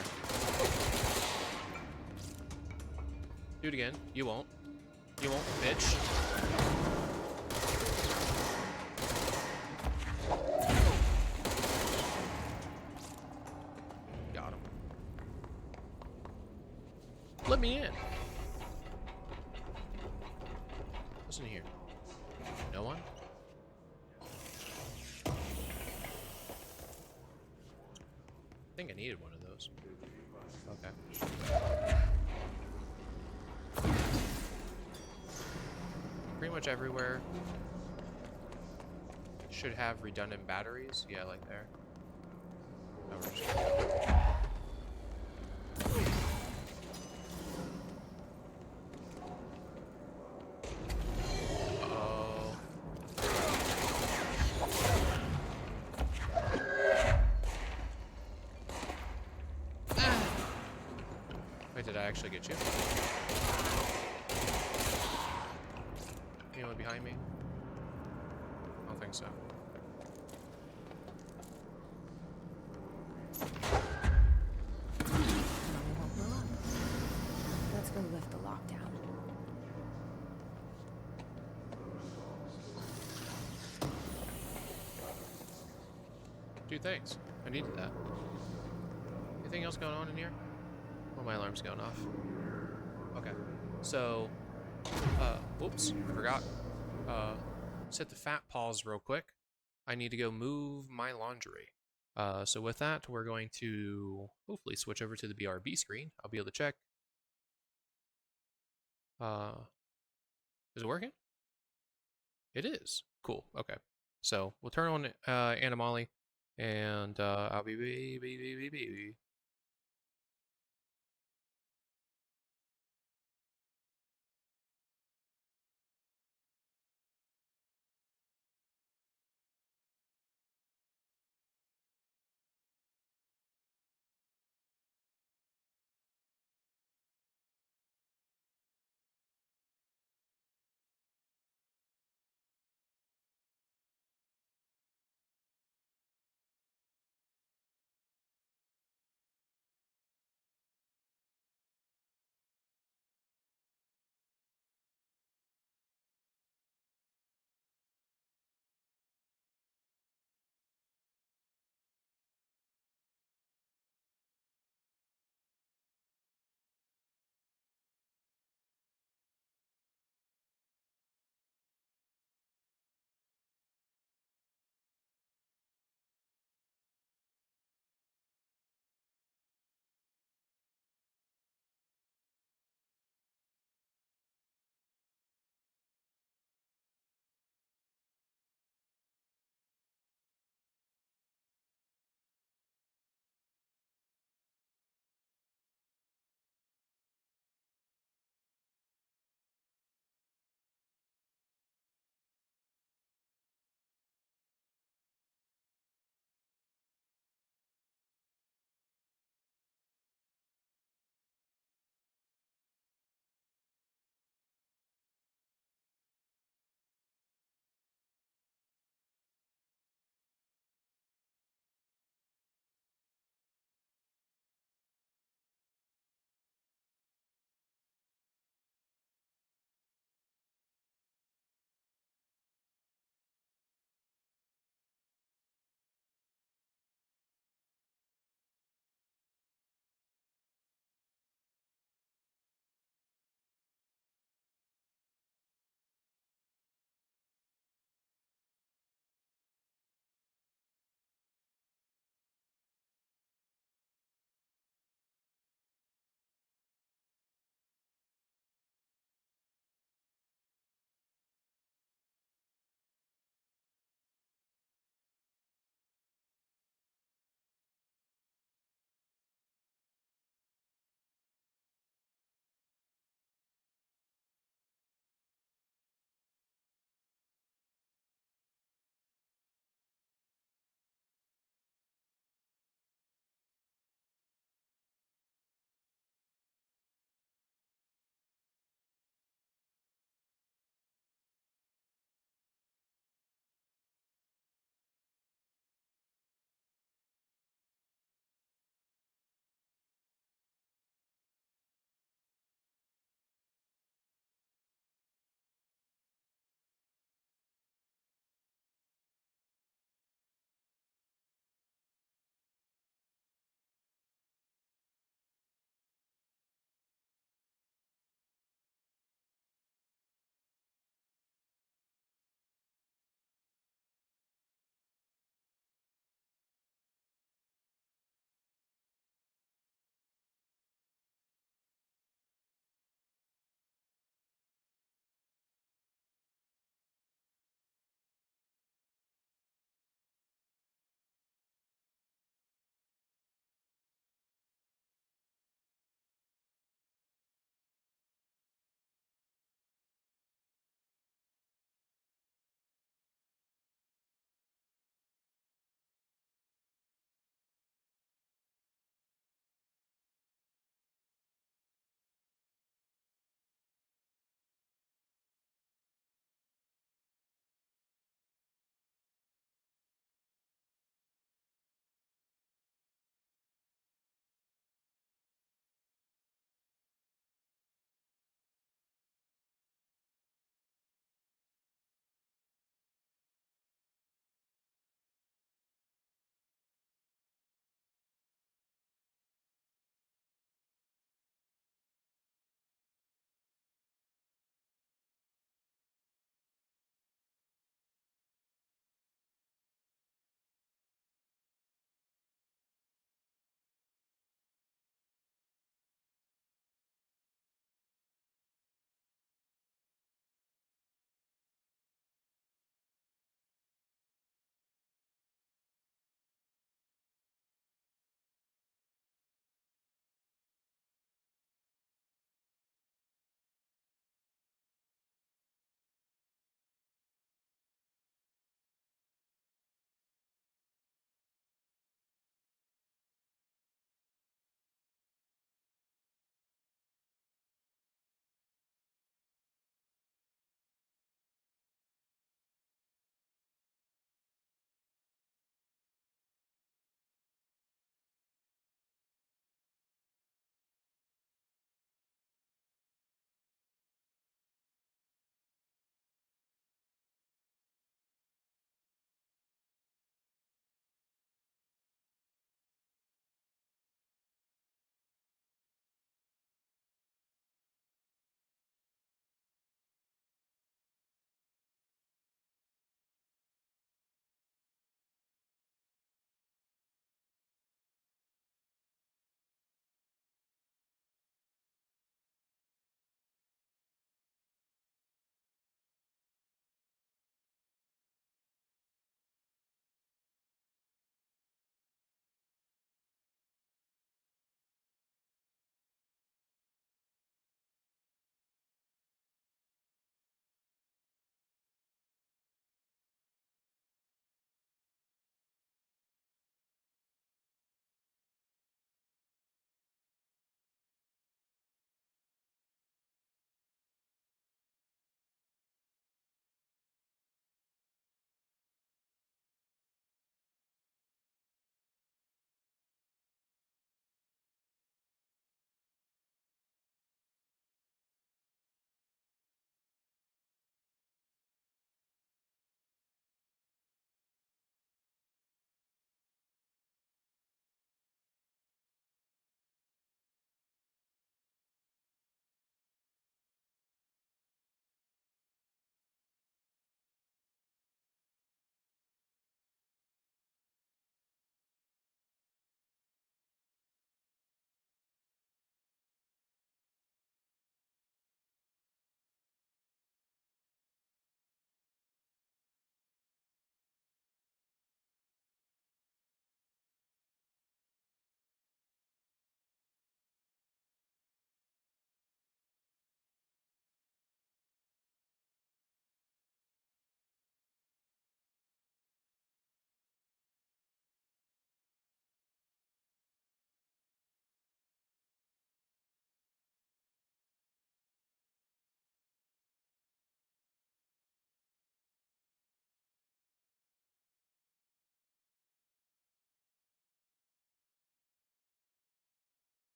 Do it again, you won't. You won't, bitch. Let me in. What's in here? No one? I think I needed one of those. Okay. Pretty much everywhere should have redundant batteries. Yeah, like there. Oh, we're just gonna Uh-oh. Wait, did I actually get you? Anyone behind me? I don't think so. Let's go lift the lockdown. Two things. I needed that. Anything else going on in here? Oh, my alarm's going off. Okay. So, whoops, I forgot. Set the fat pause real quick. I need to go move my laundry. So with that, we're going to hopefully switch over to the BRB screen. I'll be able to check. Is it working? It is. Cool. Okay. So we'll turn on Animali, and I'll be.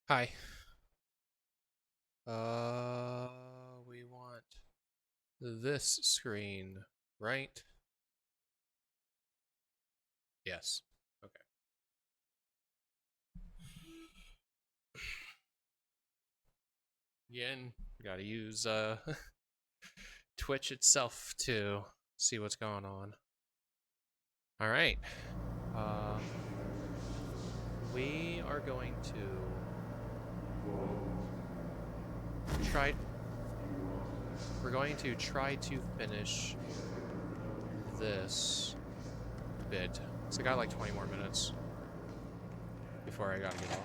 Hi. We want this screen, right? Yes. Okay. Again, gotta use Twitch itself to see what's going on. All right. Um, we are going to try. We're going to try to finish this bit. So I got like 20 more minutes before I gotta get off.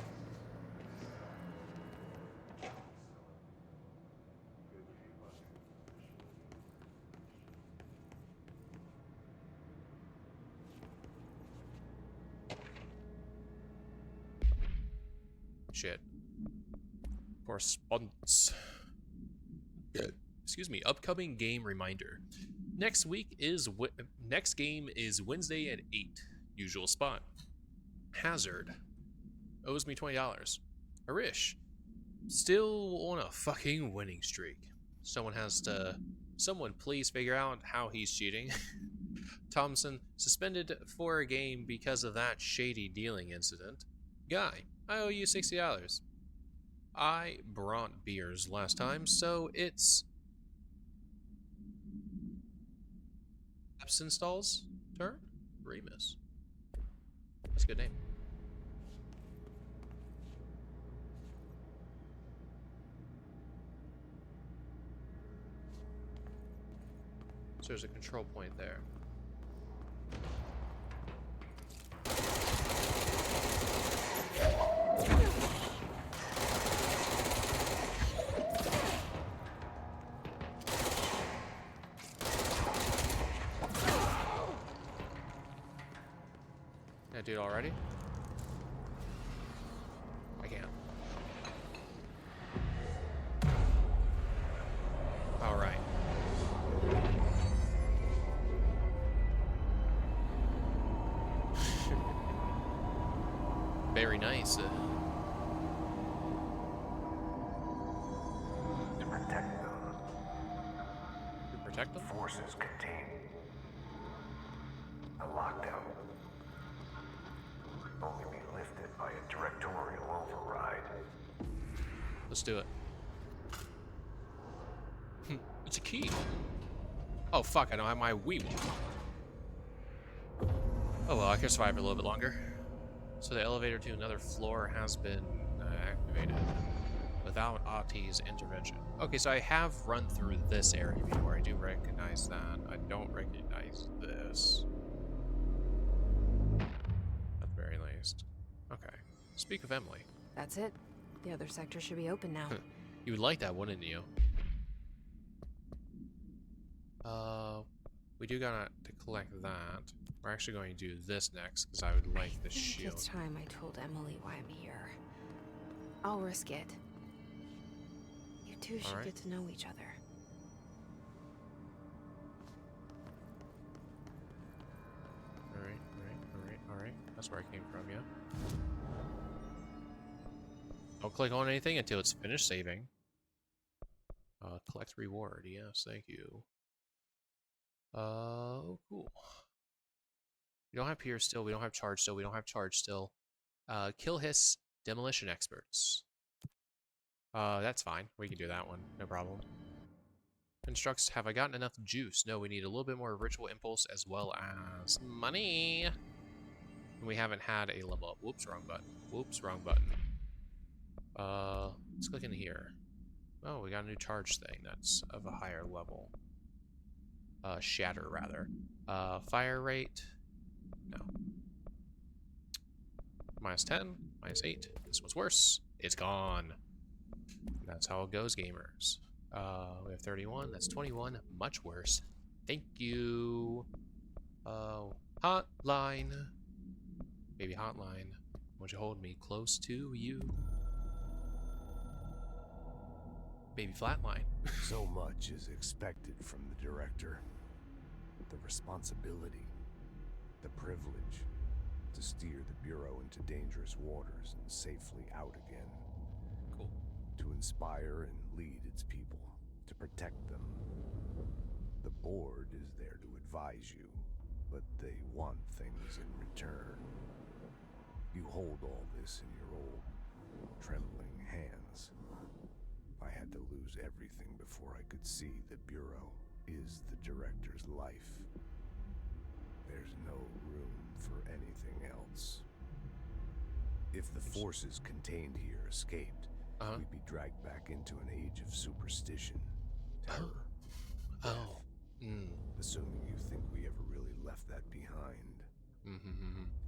Shit. Correspondence. Excuse me. Upcoming game reminder. Next game is Wednesday at 8. Usual spot. Hazard. Owes me $20. Arish. Still on a fucking winning streak. Someone please figure out how he's cheating. Thompson suspended for a game because of that shady dealing incident. Guy, I owe you $60. I brought beers last time, so it's Epsonstall's turn? Remus. That's a good name. So there's a control point there. Can I do it already? I can't. Alright. Very nice. To protect them, To protect them? forces contain a lockdown. Could only be lifted by a directorial override. Let's do it. It's a key. Oh fuck, I don't have my Wii. Oh well, I can survive a little bit longer. So the elevator to another floor has been activated without Ati's intervention. Okay, so I have run through this area before. I do recognize that. I don't recognize this. At the very least. Okay. Speak of Emily. That's it. The other sector should be open now. You would like that, wouldn't you? We do gotta to collect that. We're actually going to do this next because I would like the I think shield. it's time I told Emily why I'm here. I'll risk it. You two should Alright. get to know each other. Alright. That's where I came from, yeah. Don't click on anything until it's finished saving. Collect reward, yes, thank you. Cool. We don't have Pierce still, we don't have Charge still, we don't have Charge still. Kill Hiss, Demolition Experts. That's fine. We can do that one, no problem. Constructs, have I gotten enough juice? No, we need a little bit more Ritual Impulse as well as money. And we haven't had a level up. Whoops, wrong button. Whoops, wrong button. Let's click in here. Oh, we got a new charge thing that's of a higher level. Shatter, rather. Fire rate. No. -10, -8. This one's worse. It's gone. That's how it goes, gamers. We have 31. That's 21. Much worse. Thank you. Hotline. Baby hotline. Won't you hold me close to you? Baby flatline. So much is expected from the director. The responsibility, the privilege to steer the Bureau into dangerous waters and safely out again. to inspire and lead its people, to protect them. The board is there to advise you, but they want things in return. You hold all this in your old, trembling hands. I had to lose everything before I could see the Bureau is the Director's life. There's no room for anything else. If the forces contained here escaped, we'd be dragged back into an age of superstition, terror, death. Assuming you think we ever really left that behind.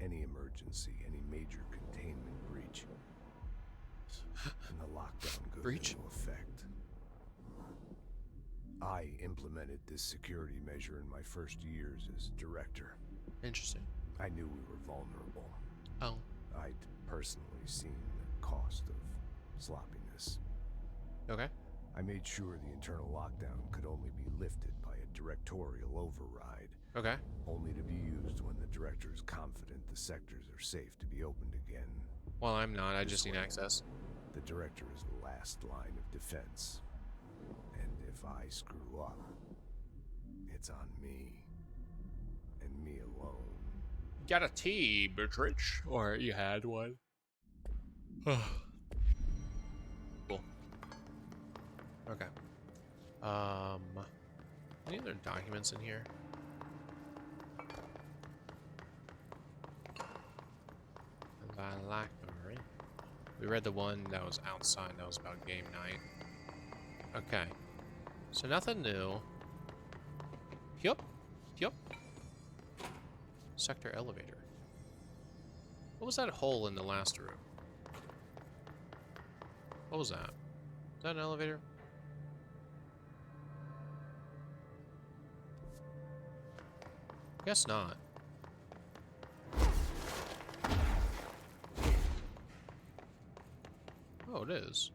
Any emergency, any major containment breach, and the lockdown goes into effect. I implemented this security measure in my first years as director. Interesting. I knew we were vulnerable. Oh. I'd personally seen the cost of sloppiness. Okay. I made sure the internal lockdown could only be lifted by a directorial override. Okay. Only to be used when the director is confident the sectors are safe to be opened again. Well, I'm not. I just need access. The director is the last line of defense. And if I screw up, it's on me. And me alone. Got a tea, Beatrix? Or you had one? Cool. Okay. Any other documents in here? The library. We read the one that was outside. That was about game night. Okay. So nothing new. Yup. Yup. Sector elevator. What was that hole in the last room? What was that? Is that an elevator? Guess not. Oh, it is.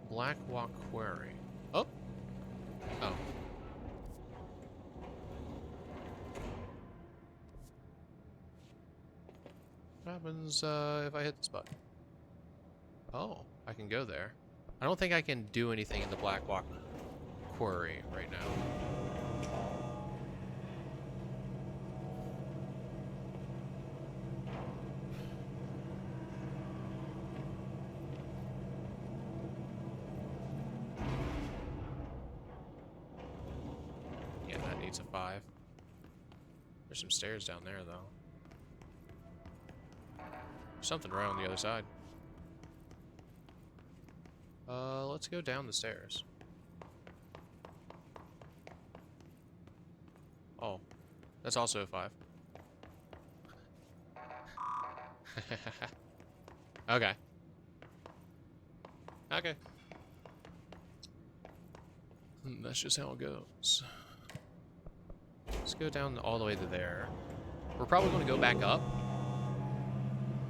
Black Walk Quarry. Oh. Oh. What happens if I hit this button? Oh, I can go there. I don't think I can do anything in the Black Walk Quarry right now. Yeah, that needs a 5. There's some stairs down there, though. There's something around the other side. Let's go down the stairs. Oh, that's also a 5. Okay. Okay. That's just how it goes. Let's go down all the way to there. We're probably going to go back up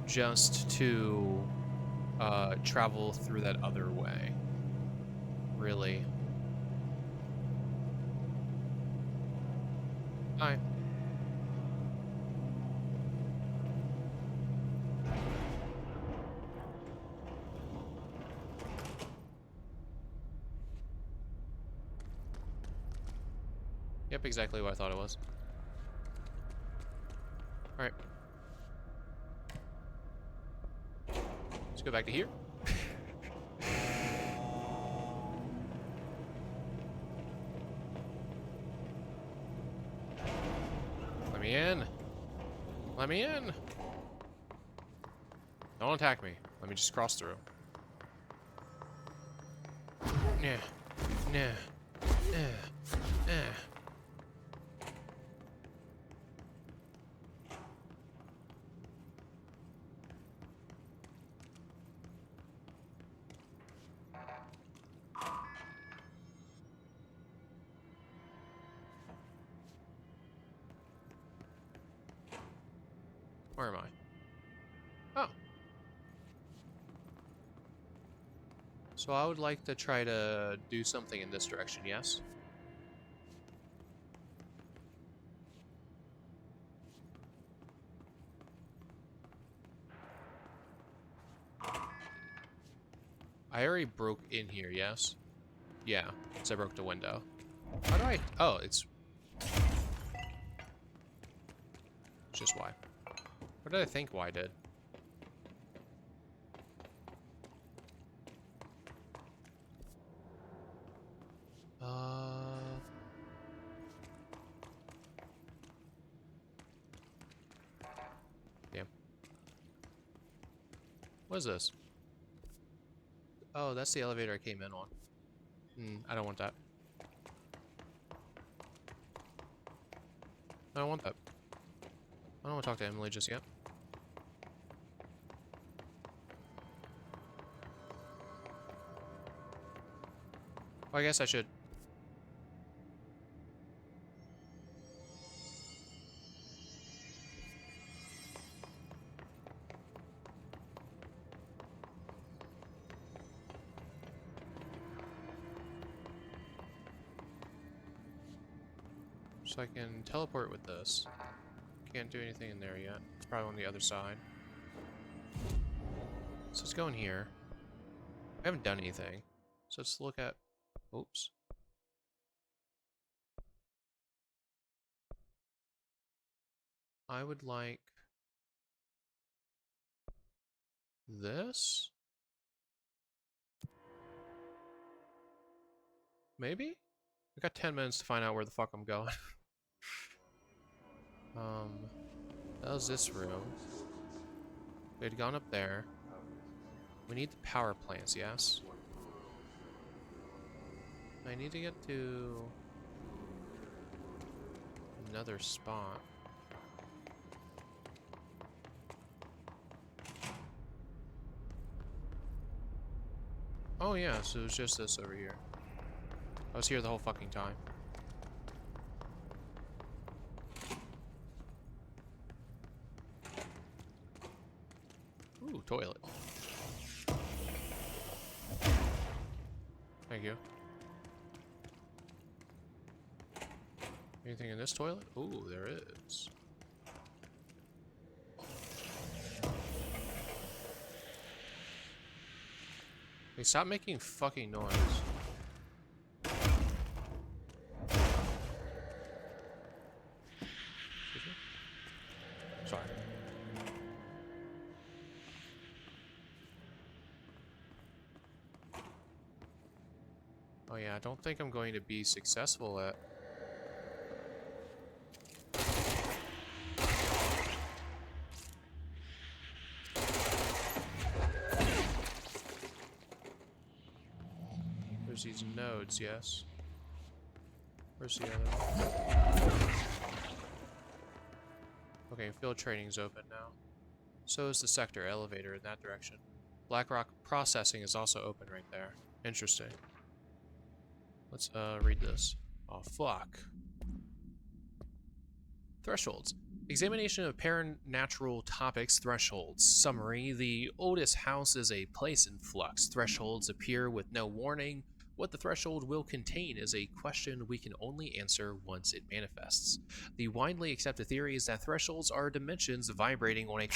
just to travel through that other way. Really. Hi. Yep, exactly what I thought it was. Alright. Let's go back to here. Let me in. Let me in. Don't attack me. Let me just cross through. Yeah. Yeah. Yeah. Yeah. Where am I? Oh. So I would like to try to do something in this direction, yes? I already broke in here, yes? Yeah, so I broke the window. How do I... Oh, it's just Y. What did I think Y did? Damn. What is this? Oh, that's the elevator I came in on. I don't want that. I don't want that. I don't want to talk to Emily just yet. Well, I guess I should. So I can teleport with this. Can't do anything in there yet. It's probably on the other side. So let's go in here. I haven't done anything. So let's look at... Oops. I would like... this? Maybe? I got 10 minutes to find out where the fuck I'm going. That was this room. We had gone up there. We need the power plants, yes? I need to get to another spot. Oh yeah, so it was just this over here. I was here the whole fucking time. Ooh, toilet. Thank you. Anything in this toilet? Ooh, there is. Hey, stop making fucking noise. Sorry. Oh yeah, I don't think I'm going to be successful at... There's these nodes, yes. Where's the other one? Okay, infiltrating's open now. So is the sector elevator in that direction. Blackrock processing is also open right there. Interesting. Let's read this. Oh fuck. Thresholds. Examination of paranatural topics. Thresholds. Summary. The oldest house is a place in flux. Thresholds appear with no warning. What the threshold will contain is a question we can only answer once it manifests. The widely accepted theory is that thresholds are dimensions vibrating on a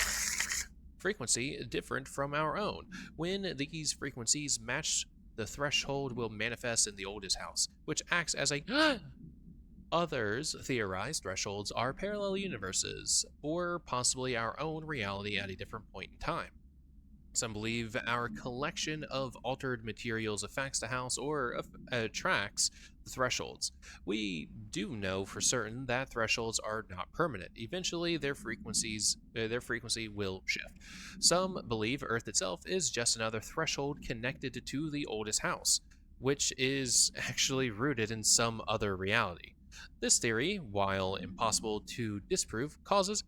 frequency different from our own. When these frequencies match, the threshold will manifest in the oldest house, which acts as a... Others theorize thresholds are parallel universes, or possibly our own reality at a different point in time. Some believe our collection of altered materials affects the house or attracts the thresholds. We do know for certain that thresholds are not permanent. Eventually, their frequency will shift. Some believe Earth itself is just another threshold connected to the oldest house, which is actually rooted in some other reality. This theory, while impossible to disprove, causes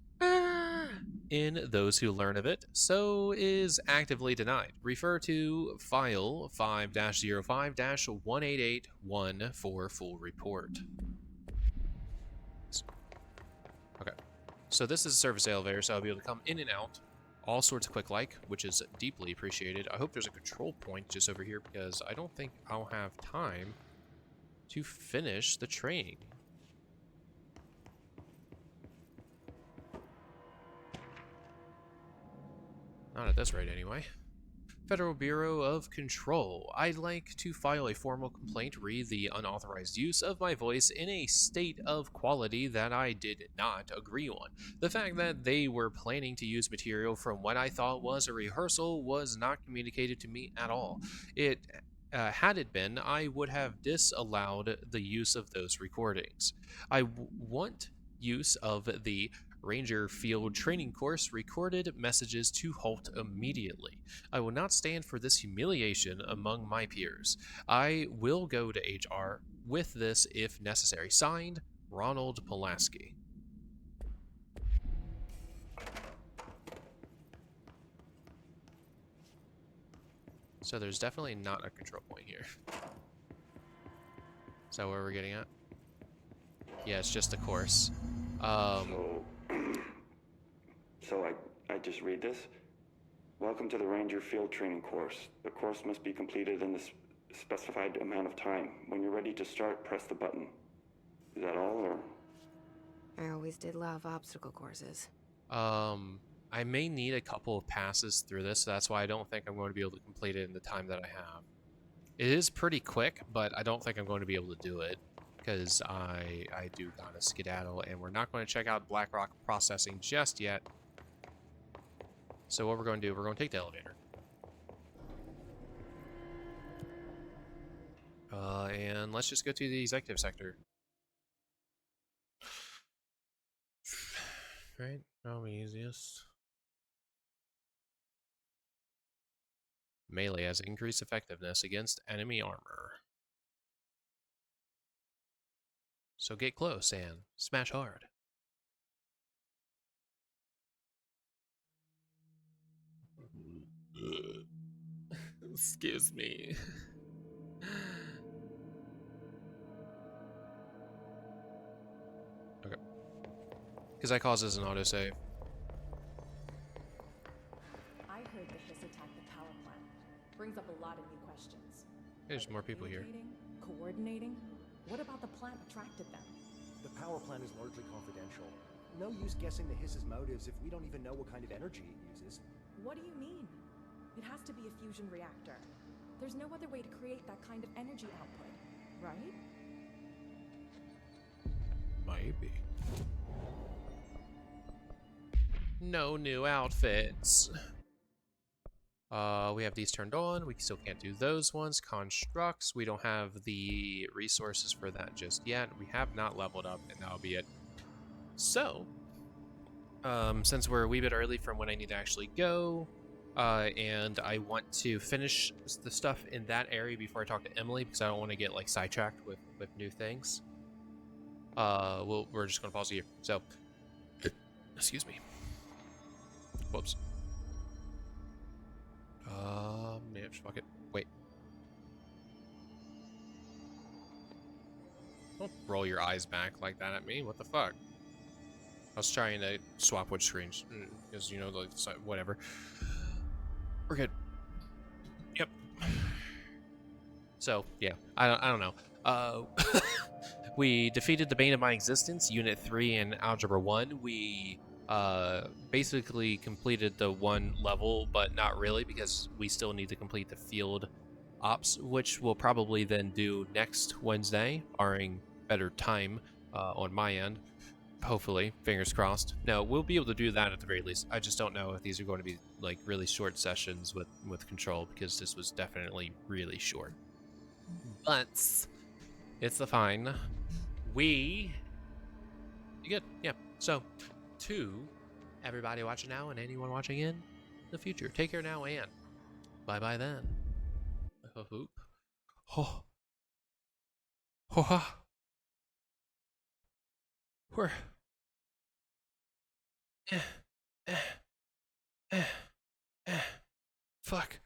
in those who learn of it, so is actively denied. Refer to file 5-05-1881 for full report. Okay, so this is a service elevator, so I'll be able to come in and out, all sorts of quick-like, which is deeply appreciated. I hope there's a control point just over here, because I don't think I'll have time to finish the training. Not at this rate, anyway. Federal Bureau of Control. I'd like to file a formal complaint re the unauthorized use of my voice in a state of quality that I did not agree on. The fact that they were planning to use material from what I thought was a rehearsal was not communicated to me at all. Had it been, I would have disallowed the use of those recordings. I want use of the Ranger Field Training Course recorded messages to halt immediately. I will not stand for this humiliation among my peers. I will go to HR with this if necessary. Signed, Ronald Pulaski. So there's definitely not a control point here. Is that where we're getting at? Yeah, it's just the course. So I just read this. Welcome to the Ranger Field Training Course. The course must be completed in the specified amount of time. When you're ready to start, press the button. Is that all, or? I always did love obstacle courses. I may need a couple of passes through this, so that's why I don't think I'm going to be able to complete it in the time that I have. It is pretty quick, but I don't think I'm going to be able to do it because I do gotta skedaddle, and we're not going to check out BlackRock Processing just yet. So what we're going to do, we're going to take the elevator. And let's just go to the executive sector. Right? Probably easiest. Melee has increased effectiveness against enemy armor. So get close and smash hard. Excuse me. Okay. Because that causes an autosave. I heard that this attacked the power plant. Brings up a lot of new questions. There's more people here. Coordinating? What about the plant attracted them? The power plant is largely confidential. No use guessing the hiss's motives if we don't even know what kind of energy it uses. What do you mean? It has to be a fusion reactor. There's no other way to create that kind of energy output, right? Maybe. No new outfits. We have these turned on. We still can't do those ones. Constructs. We don't have the resources for that just yet. We have not leveled up, and that'll be it. So, since we're a wee bit early from when I need to actually go, and I want to finish the stuff in that area before I talk to Emily, because I don't want to get like sidetracked with new things. We're just gonna pause here. So, excuse me. Whoops. Man, fuck it. Wait. Don't roll your eyes back like that at me. What the fuck? I was trying to swap which screens, because you know, like, whatever. We're good. Yep. So yeah, I don't know. We defeated the Bane of My Existence, Unit 3 in Algebra 1. We basically completed the one level, but not really, because we still need to complete the field ops, which we'll probably then do next Wednesday, barring better time on my end. Hopefully, fingers crossed. No, we'll be able to do that at the very least. I just don't know if these are going to be like really short sessions with Control, because this was definitely really short. But it's the fine. You good? Yeah. So, to everybody watching now and anyone watching in the future, take care now and bye then. Hoop. Oh. Oh. Where? Fuck.